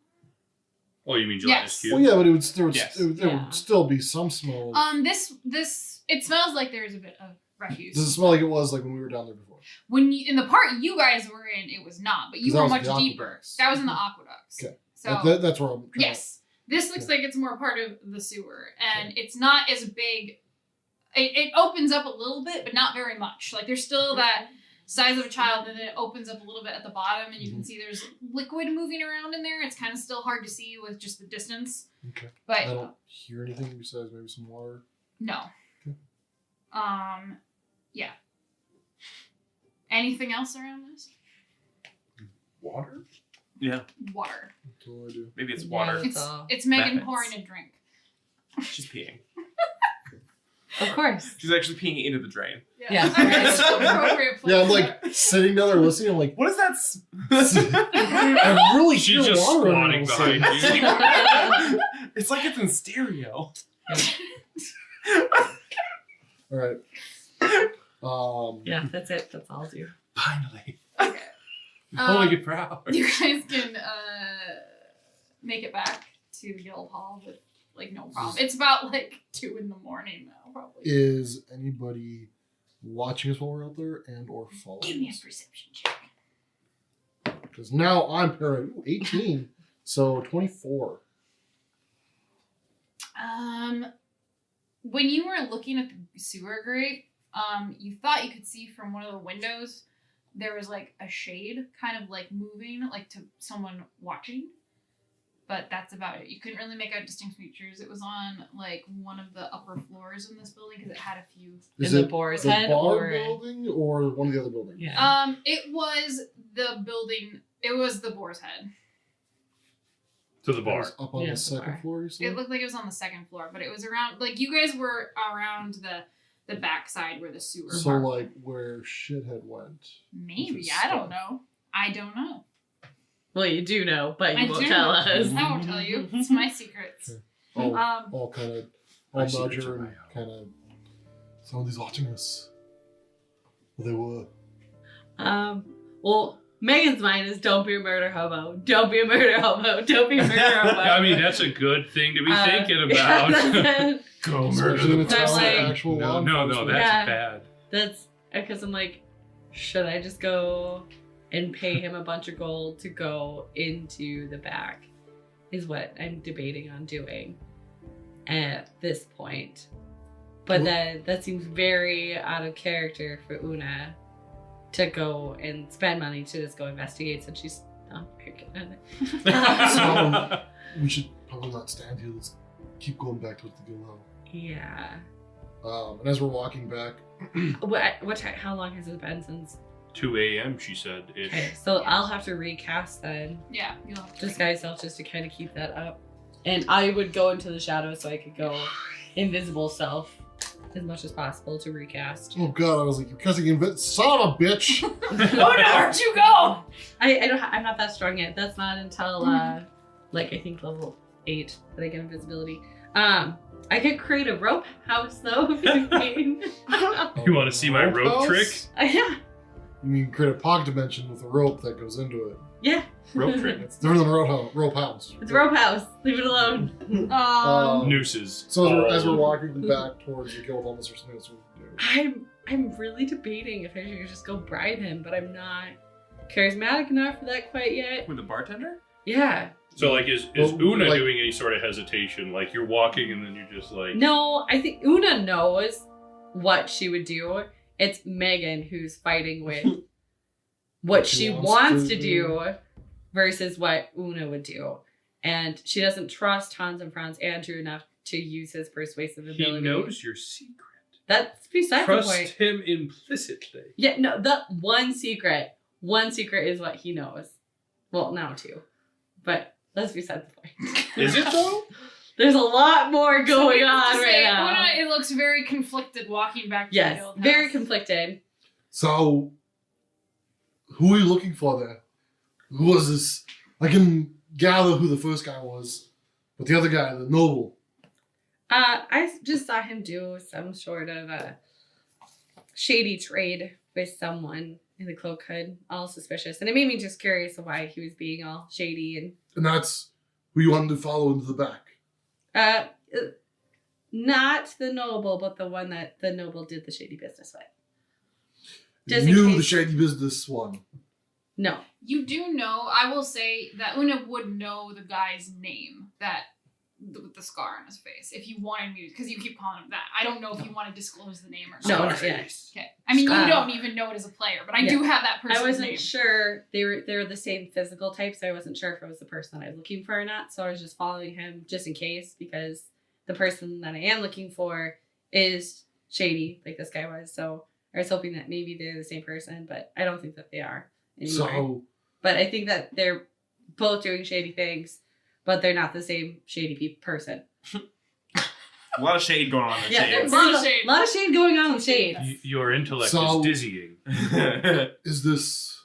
Oh, you mean gelatinous Yes. cube? Well, yeah, but it would there would, Yes. there Yeah. would still be some smell. This it smells like there's a bit of refuse. Does it smell like it was like when we were down there before? When you, in the part you guys were in, it was not, but you 'Cause that were was much the deeper. aqueducts. That was in the aqueducts. Okay. So That's where I'm trying yes, this looks like it's more part of the sewer, and it's not as big. It opens up a little bit, but not very much. Like there's still that size of a child, and then it opens up a little bit at the bottom, and you can see there's liquid moving around in there. It's kind of still hard to see with just the distance. Okay. But I don't hear anything besides maybe some water. no. Okay. Yeah. Anything else around this? Water? Yeah, Water. That's all I do. maybe it's water. Yeah, that's all. It's Megan Rapids. pouring a drink. She's peeing. Of course. She's actually peeing into the drain. Yeah. It's appropriate place Yeah, I'm for like it. sitting down there listening. I'm like, What is that? I really She's hear just water squatting around behind this you. It's like it's in stereo. All right. Yeah, that's it. That's all I'll do. Finally. Okay. Oh, I get proud. You guys can make it back to Guildhall with like no problem. It's about like 2 a.m. now, probably. Is anybody watching us while we're out there and or Give following me a us? perception check. Because now I'm paranoid. Ooh, 18. So 24. When you were looking at the sewer grate, you thought you could see from one of the windows there was like a shade kind of like moving like to someone watching. But that's about it. You couldn't really make out distinct features. It was on like one of the upper floors in this building because it had a few. Is In the it Boars the Head bar or- building or one of the other buildings? Yeah. It was the building. It was the Boar's Head. To the It bar. was up on Yeah, the the second bar. floor, you said? It looked like it was on the second floor, but it was around. Like you guys were around the back side where the sewer. So part- like where shithead went. maybe is I don't stuff. know. I don't know. Well, you do know, but you I won't do tell know. us. I won't tell you. It's my secrets. Okay. Um, All kind of My all secrets nudger are and my own. kind of somebody's watching us. Well, they were. Well, Megan's mind is don't be a murder hobo. Don't be a murder hobo. Don't be a murder hobo. I mean, that's a good thing to be thinking yeah, about. that's it. Go Especially in a That's town like- with actual law no, enforcement. that's Yeah. bad. That's because I'm like, should I just go and pay him a bunch of gold to go into the back? Is what I'm debating on doing at this point. But Well- then that seems very out of character for Una to go and spend money to just go investigate since she's not very good at it. So we should probably not stand here. Let's keep going back towards the guild hall. Yeah. And as we're walking back, What time, how long has it been since? 2 a.m. she said ish. Okay, so I'll have to recast then. yeah, you'll have to. Disguise self just to kind of keep that up. And I would go into the shadows so I could go invisible self as much as possible to recast. Oh god, I was like, you're casting son of a bitch! Oh no, where'd you go? I'm not that strong yet. That's not until like I think level 8 that I get invisibility. I could create a rope house though if you mean. You want to see my rope trick? Yeah. You mean create a pocket dimension with a rope that goes into it. Yeah. Rope trick. It's different than a rope house. It's a rope house. Leave it alone. Nooses. So as we're walking back towards the guild office or something, that's what we do. I'm really debating if I should just go bribe him, but I'm not charismatic enough for that quite yet. With the bartender? Yeah. So, like, is Well, Una like- doing any sort of hesitation? Like, you're walking and then you're just like... No, I think Una knows what she would do. It's Megan who's fighting with what she wants to do versus what Una would do. And she doesn't trust Hans and Frans Andrew enough to use his persuasive He ability. knows your secret. That's besides the Trust point. him implicitly. Yeah, no, the one secret is what he knows. Well, now two. But that's besides the point. Is it, though? There's a lot more going on To right say, now. Una, it looks very conflicted walking back to the Yes, guild very house. conflicted. So, who are you looking for there? Who was this? I can gather who the first guy was, but the other guy, the noble. I just saw him do some sort of a shady trade with someone in the cloak hood, all suspicious. And it made me just curious of why he was being all shady And that's who you wanted to follow into the back. not the noble, but the one that the noble did the shady business with. You Just in knew case. the shady business one. No. You do know, I will say that Una would know the guy's name with the scar on his face if you wanted me to, because you keep calling him that. I don't know if you want to disclose the name or No, not. not yet. Okay. I mean, you don't even know it as a player, but I do have that person's I wasn't name. sure they were the same physical type, so I wasn't sure if it was the person I was looking for or not. So I was just following him just in case, because the person that I am looking for is shady, like this guy was. So I was hoping that maybe they're the same person, but I don't think that they are anymore. So, But I think that they're both doing shady things, but they're not the same shady person. A lot of shade going on in the Yeah, shade. there's Lot of shade. a lot of shade going on in shade. Your intellect So- is dizzying. is this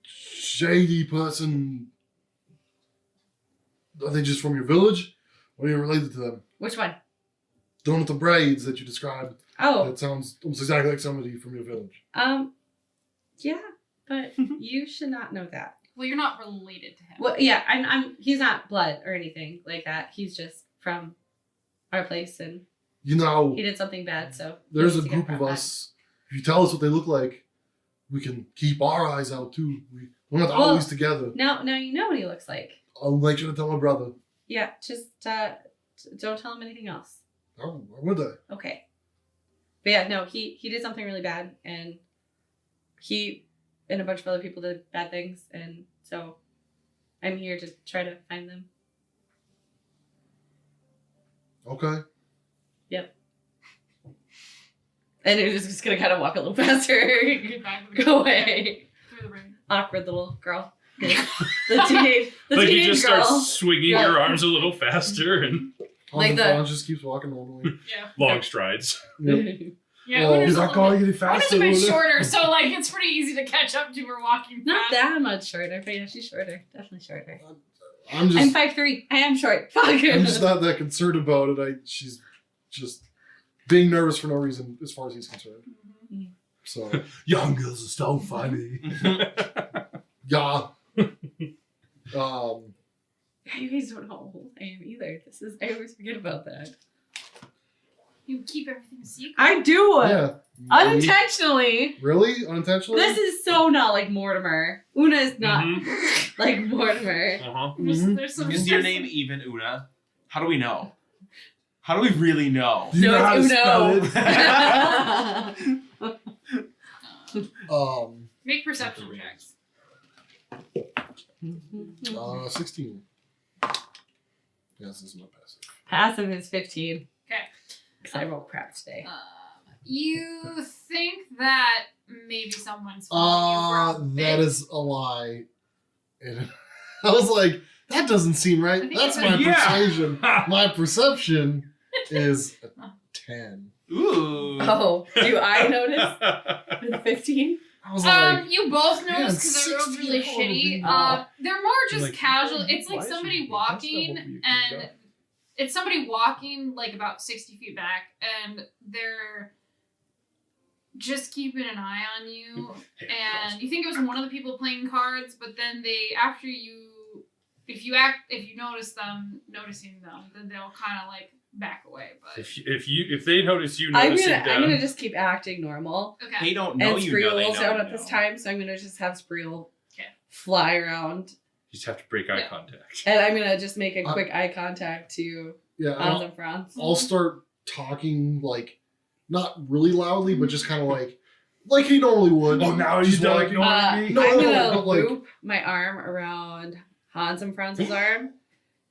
shady person? Are they just from your village? Or are you related to them? Which one? The one with the braids that you described. Oh, That sounds almost exactly like somebody from your village. yeah, but you should not know that. Well, you're not related to him. Well, yeah, he's not blood or anything like that. He's just from our place, and You know, he did something bad. So he there's a needs to get group of brought back. us. If you tell us what they look like, we can keep our eyes out too. We're not Well- always together. Now you know what he looks like. I'll make sure to tell my brother. Yeah, just don't tell him anything else. Oh, why would I? Okay. But yeah, no, he did something really bad, and he and a bunch of other people did bad things, and so I'm here to try to find them. Okay. And it was just gonna kind of walk a little faster. Back to the Go away. Through the ring. Awkward little girl. The teenage Like you teenage just girl. start swinging Yeah. your arms a little faster and Like Hans the- Frans just keeps walking normally. Yeah. long strides. Yep. Yeah, Oh, Una's he's a not little going bit- any Una's faster. a bit Una. shorter, so like it's pretty easy to catch up to her walking Not fast. that much shorter, but yeah, she's shorter. Definitely shorter. I'm I'm just 5'3". I am short. Fuck. I'm just not that concerned about it. She's just being nervous for no reason as far as he's concerned. Mhm. So Young girls are so funny. yeah. You guys don't know how old I am either. I always forget about that. You keep everything a secret. I do. Yeah. Unintentionally. Really? Unintentionally? This is so not like Mortimer. Una is not like Mortimer. Uh-huh. Mhm. There's some Is your name even Una? How do we know? How do we really know? Do you know how to it's spell Uno. it? Make perception checks. 16. Yes, this is my passive. Passive is 15. Okay. Because I rolled crap today. You think that maybe someone's following you from a That bit? is a lie. And I was like, That doesn't seem right. I think That's it my was- persuasion. My perception is a 10. Ooh. Oh, do I notice? With 15? I was like, You both Man, notice because I rolled 16 really probably shitty. not. They're more just Like, casual. why- It's like why should somebody you be? That's walking, not what you and got. it's somebody walking like about 60 feet back, and they're just keeping an eye on you. And you think it was one of the people playing cards, but then after you, if you notice them, then they'll kind of like back away. But If they notice you I'm noticing gonna them, just keep acting normal. okay, They don't know And you know they Spreel's don't out at this know. time, so I'm gonna just have Spreel Okay. fly around. you just have to break eye Yeah. contact. And I'm gonna just make a quick eye contact to yeah, Hans and Frans. I'll start talking, like, not really loudly, but just kind of like he normally would. Oh, now Just he's done like- ignoring me? No, I'm no, gonna but, like- loop my arm around Hans and Franz's arm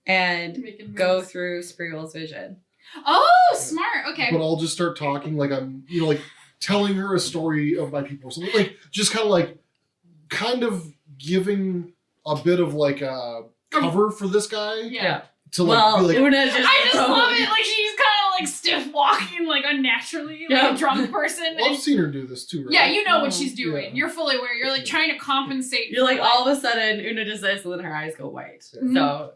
and Making go moves. through Spreel's vision. Oh, smart. Okay. But I'll just start talking like I'm, like telling her a story of my people or something. Like, just kind of giving a bit of like a cover for this guy Yeah. to like Well, be like, Una just I just love it. Like she's kind of like stiff walking, like unnaturally, like Yeah. a drunk person. well, I've And- seen her do this too, right? yeah, you know what she's doing. Yeah. You're fully aware. You're like trying to compensate. You're like for, all of a sudden Una does this and then her eyes go white. Mhm. So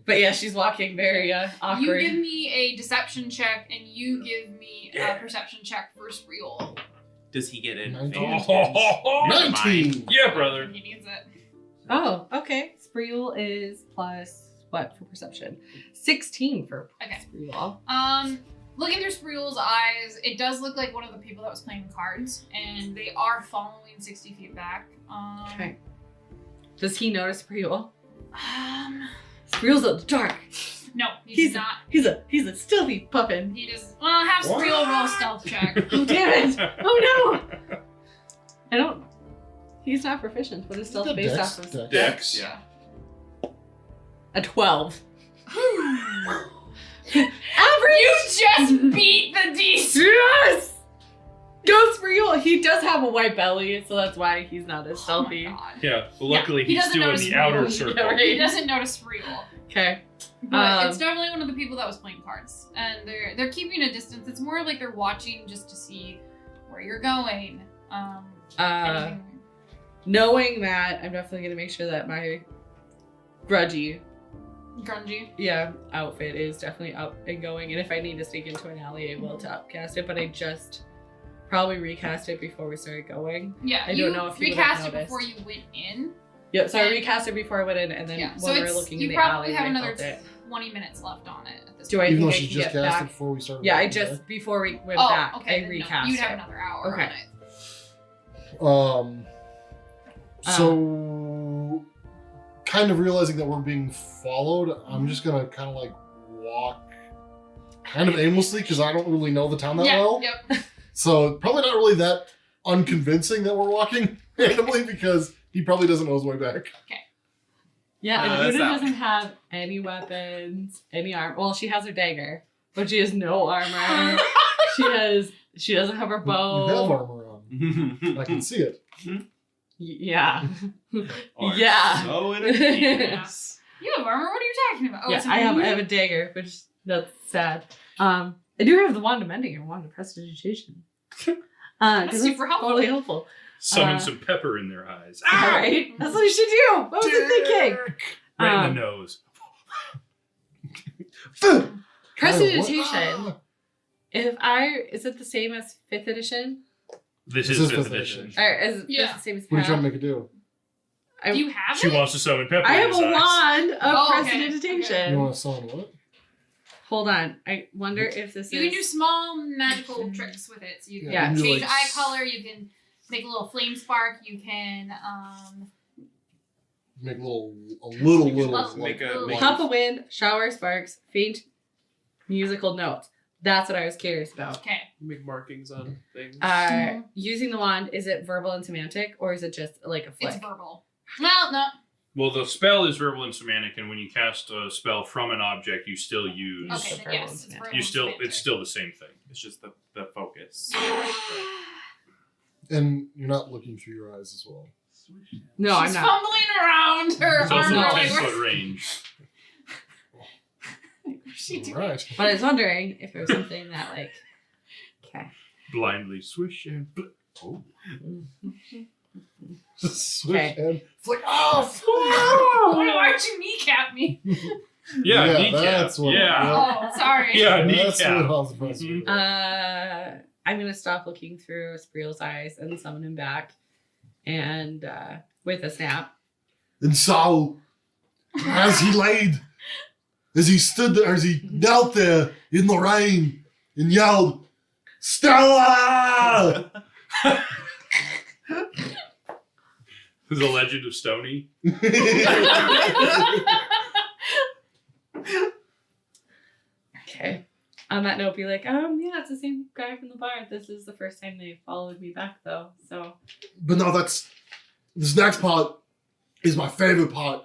but yeah, she's walking very You awkward. give me a deception check, and you give me a perception check for Spreel. Does he get an 19. advantage? 19! Yeah, brother. He needs it. Oh, okay. Spreel is plus what for perception? 16 for Okay. Spreel. Looking through Spreel's eyes, it does look like one of the people that was playing cards, and they are following 60 feet back. Okay. Does he notice Spreel? Um, Spreel's in the dark. no, he's not. He's a stealthy puffin. He just have Spreel roll a stealth check. Oh damn it! Oh no! I don't. He's not proficient. What is stealth based off of? Dex. Yeah. A 12. You just beat the DC. Yes! Go Spreel! He does have a white belly, so that's why he's not as stealthy. Oh my god. Yeah, but luckily He he's doesn't still in notice the outer Spreel. circle. Yeah, right. He doesn't notice Spreel. Okay. But it's definitely one of the people that was playing cards, and they're keeping a distance. It's more like they're watching just to see where you're going. Anything- Knowing that, I'm definitely gonna make sure that my grungy, outfit is definitely up and going. And if I need to sneak into an alley, I will to upcast it. But I just probably recast it before we started going. Yeah, I don't know if you would've recast it noticed. before you went in. Yep. So I And- recast it before I went in, and then Yeah, so when we were it's looking in you the probably alley, have I another felt it. 20 minutes left on it at this Do point. I Even think though I she can just get cast back? it before we started. Yeah, I recording, just before we went Oh, back, okay. I then no, recast you'd have it. another hour Okay. on it. So, kind of realizing that we're being followed, I'm just gonna kind of like walk kind of aimlessly because I don't really know the town that Yeah, well. yep. So, probably not really that unconvincing that we're walking randomly because he probably doesn't know his way back. Yeah, and that's Una out. doesn't have any weapons, any armor. Well, she has her dagger, but she has no armor. She doesn't have her You bow. have armor on. I can see it. Yeah. Are Yeah. So ingenious. You have armor? What are you talking about? Oh, Yeah, it's I have a dagger, which that's sad. I do have the wand of mending and wand of prestidigitation. That's super helpful. Totally helpful. Summon Uh, some pepper in their eyes. All right, that's what you should do. What was I thinking? Right in the nose. Prestidigitation. Is it the same as 5th edition? This This is is 5th fifth edition. edition. Or is it Yeah. the same as What are you trying to Pal? make it do? Do you have She it? wants to summon pepper I in have his a eyes. wand of Oh, okay. prestidigitation. You want to summon what? Hold on. I wonder if this You is. can do small magical tricks with it. So you can Yeah. You can do, change like, eye color. You can make a little flame spark. You can Make a little, Well, make a- little- make Puff of wind, shower sparks, faint musical notes. That's what I was curious about. Okay. Make markings on things. Using the wand, is it verbal and semantic, or is it just like a flick? It's verbal. Well, no. Well, the spell is verbal and semantic, and when you cast a spell from an object, you still use. It's Okay, verbal then and yes, it's semantic. verbal. You still, semantic. it's still the same thing. It's just the focus. And you're not looking through your eyes as well. No, She's I'm not. fumbling around her It's also armor. 10-foot range. All right. But I was wondering if there was something that, like, okay. Blindly swish and oh. Just switch Okay. and it's like, oh, Why'd you kneecap me? Yeah, Yeah, kneecap. that's what- Oh, sorry. Yeah, that's what kneecap. Hans Frans was. I'm gonna stop looking through Spreel's eyes and summon him back, and with a snap. And so, as he stood there, as he knelt there in the rain and yelled, Stella! The Legend of Stony. Okay. On that note, be like, yeah, it's the same guy from the bar. This is the first time they followed me back, though. So. But no, this next part is my favorite part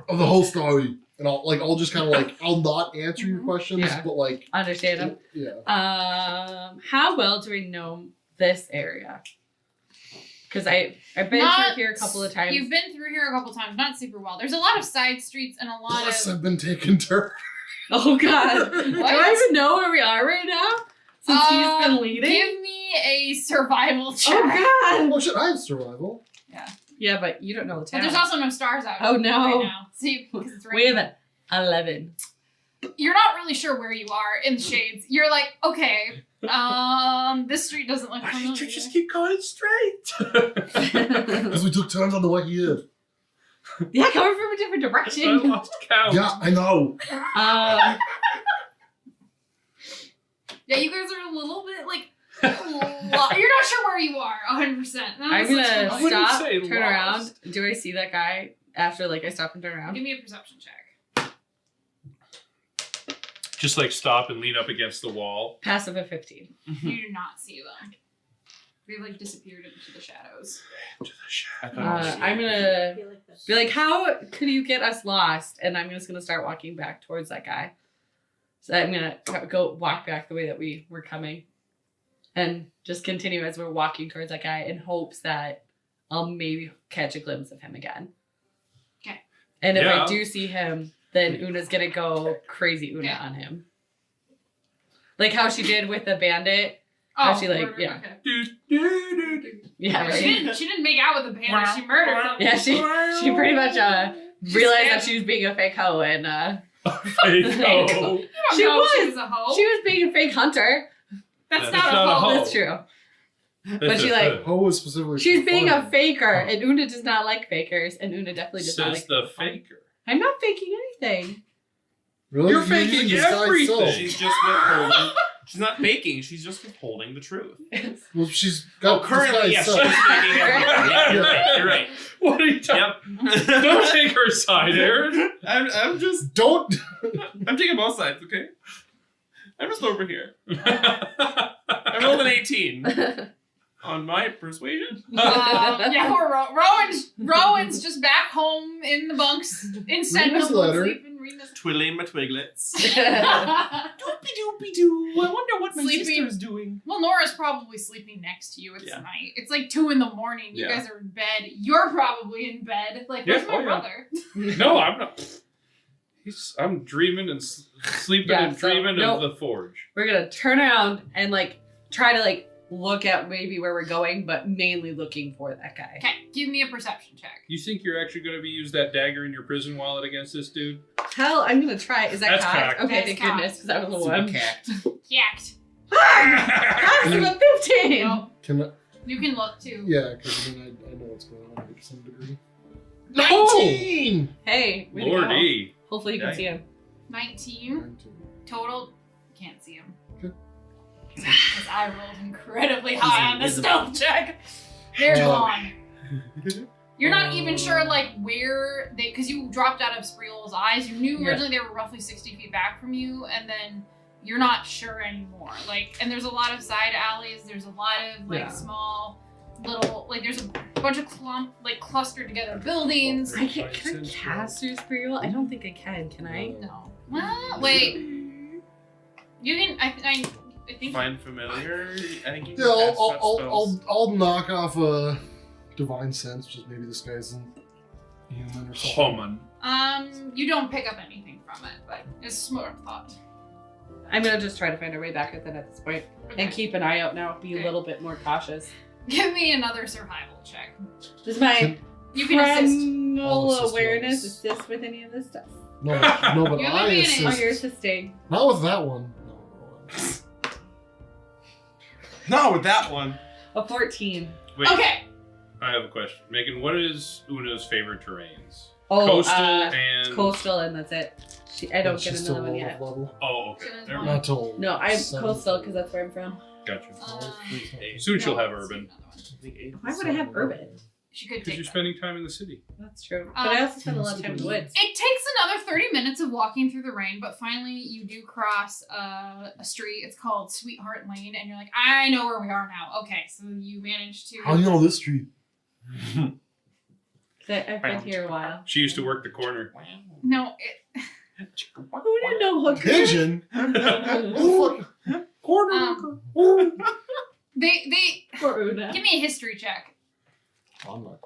of the whole story. And I'll just kind of I'll not answer your questions, Yeah. but like, Understand him. yeah. How well do we know this area? Because I've been Not- through here a couple of times. You've been through here a couple times, not super well. There's a lot of side streets and a lot Plus, of. I've been taking turns. Oh God! Do I even know where we are right now? Since he's been leading. Give me a survival check. Oh God! Oh shit, I have survival. Yeah, but you don't know the But town. there's also no stars out. Oh, no. Right now. See, because it's We raining. have an 11. You're not really sure where you are in the shades. You're like, okay, this street doesn't look Why familiar. didn't you just keep going straight? Because we took turns on the way here. Yeah, coming from a different I direction. lost count. Yeah, I know. Yeah, you guys are a little bit like. You're not sure where you are, 100%. I'm gonna I wouldn't stop, say turn lost. around. Do I see that guy after I stop and turn around? Give me a perception check. Just stop and lean up against the wall. Passive of 15. You do not see them. They disappeared into the shadows. I'm gonna be like, how could you get us lost? And I'm just gonna start walking back towards that guy. So I'm gonna walk back the way that we were coming. And just continue as we're walking towards that guy in hopes that I'll maybe catch a glimpse of him again. Okay. And if Yeah. I do see him, then Una's gonna go crazy Una Yeah. on him. Like how she did with the bandit. How she, murder, yeah. okay. Yeah, She right? didn't make out with the bandit. She murdered them. Yeah, she pretty much realized that she was being a fake hoe and Fake hoe. You don't She know was. she was a hoe. she was being a fake hunter. That's That's not not a a hoe. hoe. That's true. But she Ho was specifically. she's being a fun. faker, and Una does not like fakers, and Una definitely does not Says like the faker. I'm not faking anything. Really? You're You faking using disguise everything. self. She's just withholding. She's not faking. She's just withholding the truth. Well, she's Oh, got currently, yes, disguise she's self. faking everything. Yeah, you're right. You're right. What are you talking? Yep. Don't take her side, Aaron. I'm just. Don't. I'm taking both sides. Okay. I'm just over here. I rolled an 18 on my persuasion. Yeah, poor Rowan's just back home in the bunks in Sentinel, letter. sleeping, reading his Twiddling my twiglets. well, Doopy doopy doo. I wonder what my Sleeping. sister's doing. Nora's probably sleeping next to you. It's Yeah. night. It's like 2 a.m. You Yeah. guys are in bed. You're probably in bed. Like, where's Yeah, my oh, yeah. brother? No, I'm not. I'm dreaming and sleeping Yeah, and so, dreaming nope. of the forge. We're gonna turn around and try to look at maybe where we're going, but mainly looking for that guy. Okay, give me a perception check. You think you're actually going to be use that dagger in your prison wallet against this dude? Hell, I'm gonna try. Is that That's cocked? cocked. Okay, That's thank cocked. goodness, because that was a one. Yacked. Passive of 15. No, Can I, you can look too. yeah, because I know what's going on to some degree. 19. Hey, way to go. Lordy. Hopefully you can see him. 19 total. Can't see him. Okay. Because I rolled incredibly high on the stealth check. They're Oh. gone. You're not even sure where they, because you dropped out of Spreel's eyes. You knew Yeah. originally they were roughly 60 feet back from you, and then you're not sure anymore. And there's a lot of side alleys. There's a lot of Yeah. small little there's a bunch of clustered together buildings. Can I cast through Spreel? I don't think I can. Can I? No. Well, wait. You can. I think. Find familiar. I think you Yeah, can cast that spells. I'll knock off a divine sense, just maybe this guy isn't human or something? Human. You don't pick up anything from it, but it's smart thought. I'm gonna just try to find our way back then at this point. And keep an eye out now. Be a little bit more cautious. Give me another survival check. Does my You can assist. primal I'll assist awareness those. assist with any of this stuff? No, but You're I living in it. Oh, assist. you're assisting. Not with that one. No. Not with that one. A 14. Wait, Okay. I have a question. Megan, what is Una's favorite terrains? Oh, Coastal and... coastal, and that's it. I don't get She's still another one low yet. level. Oh, okay. She's Never one. mind. Not till No, I'm 7. coastal because that's where I'm from. Gotcha. Um, Soon she'll have no, urban. Why would I have urban? She could Because take you're that. spending time in the city. That's true. But I Um, also spend a lot of time in the woods. It takes another 30 minutes of walking through the rain, but finally you do cross a street. It's called Sweetheart Lane, and you're like, I know where we are now. Okay, so you manage to... How do you know this street? I've been here a while. She used to work the corner. No, Who didn't know hooker? Pigeon? Oh, fuck. Corner. they Poor Una. give me a history check. I'm not.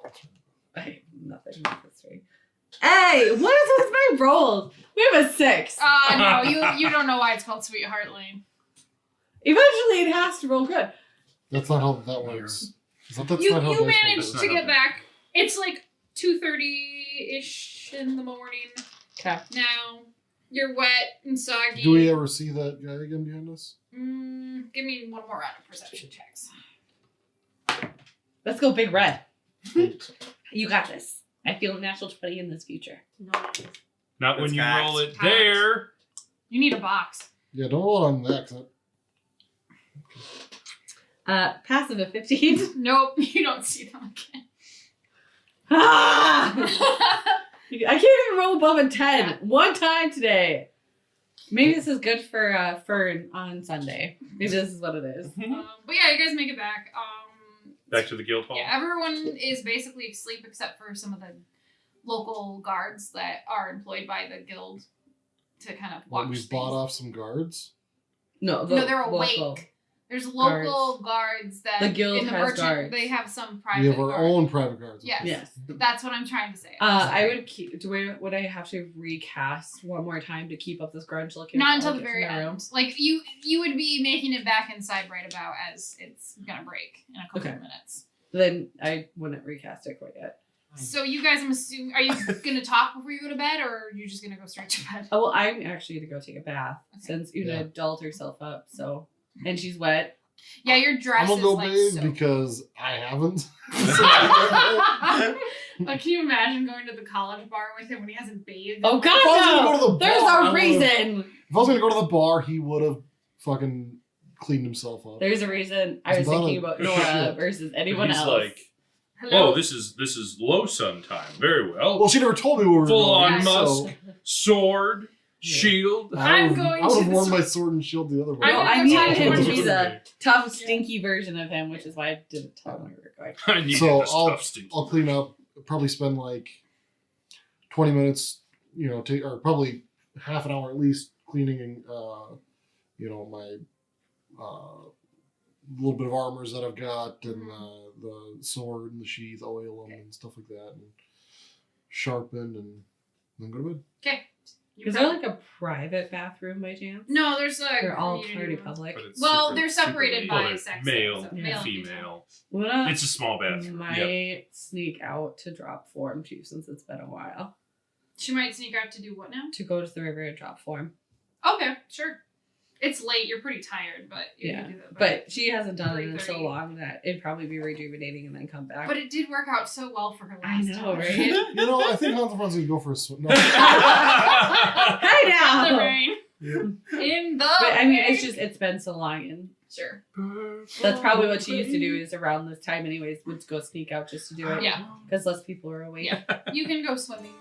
I have nothing with history. Hey, what is with my rolls? We have a 6. No, you don't know why it's called Sweetheart Lane. Eventually, it has to roll good. That's not how that works. That's You not how dice managed work. to get back. It's like 2:30-ish in the morning. Okay. Now you're wet and soggy. Do we ever see that guy again behind us? Give me one more round of perception checks. Let's go, Big Red. You got this. I feel a natural 20 in this future. Not when That's you facts. roll it there. You need a box. Yeah, don't roll on that. 'Cause Passive of 15. Nope, you don't see them again. Ah! I can't even roll above a 10. Yeah. One time today. Maybe this is good for Fern on Sunday. Maybe this is what it is. But yeah, you guys make it back. Back to the guild hall. Yeah, everyone is basically asleep except for some of the local guards that are employed by the guild to kind of watch we things. bought off some guards. No, No, they're awake. local. There's local guards that The guild in the has merchant guards. they have some private We have our guards. own private guards. Yes. Yes. That's what I'm trying to say. I would keep. Would I have to recast one more time to keep up this grudge looking? Not until the Get to very my room? end. Like you would be making it back inside right about as it's gonna break in a couple Okay. of minutes. Then I wouldn't recast it quite yet. So you guys, I'm assuming, are you gonna talk before you go to bed, or are you just gonna go straight to bed? Oh well, I'm actually gonna go take a bath Okay. since Una Yeah. dolled herself up. So, and she's wet. Yeah, your dress I'm gonna is go like bathe soaked. because I haven't. Like, can you imagine going to the college bar with him when he hasn't bathed? Oh If I was gonna God, go to no! the There's bar, I a would've- reason. If I was gonna go to the bar, he would have fucking cleaned himself up. There's a reason. I was It's not thinking a- about Nora versus anyone He's else. like, Hello? oh, this is low sun time. Very well. Well, she never told me where we were Full going. on so musk, sword, shield. I'm I going would to have the worn sword. my sword and shield the other way. I'm Well, gonna I go needed talk to him one to of be these- the tough, stinky version of him, which is why I didn't tell him where we were going. I need So this tough stinky. I'll clean up. Probably spend like 20 minutes, or probably half an hour at least cleaning, my little bit of armors that I've got and the sword and the sheath, oil them and stuff like that, and sharpen and then go to bed. Okay. Is there like a private bathroom by chance? No, there's like They're all community pretty rooms. public. But it's Well, super- they're separated super- by well, they're sex. male, so Yeah. male and female. Una It's a small bathroom. might Yep. sneak out to drop form too, since it's been a while. She might sneak out to do what now? To go to the river and drop form. Okay, sure. It's late. You're pretty tired, but you Yeah, can do that. but she hasn't done it in so 3:30. long that it'd probably be rejuvenating and then come back. But it did work out so well for her I last know, time. right? I think Hans Frans gonna go for a swim. No. Hey In the now! rain. Yeah. In the But I mean, rain. it's been so long, and Sure. that's probably what she used to do. Is around this time, anyways, would go sneak out just to do it. Yeah. because less people are awake. Yeah. You can go swimming.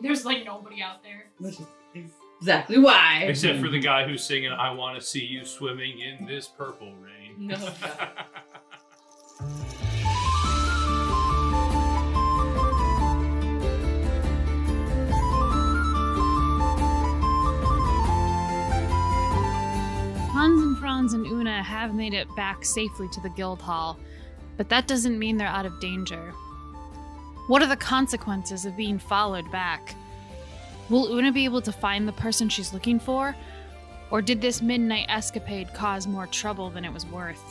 There's like nobody out there. Which is exactly why. Except for the guy who's singing, I want to see you swimming in this purple rain. No. Hans and Frans and Una have made it back safely to the guild hall. But that doesn't mean they're out of danger. What are the consequences of being followed back? Will Una be able to find the person she's looking for? Or did this midnight escapade cause more trouble than it was worth?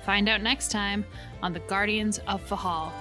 Find out next time on the Guardians of Fehal.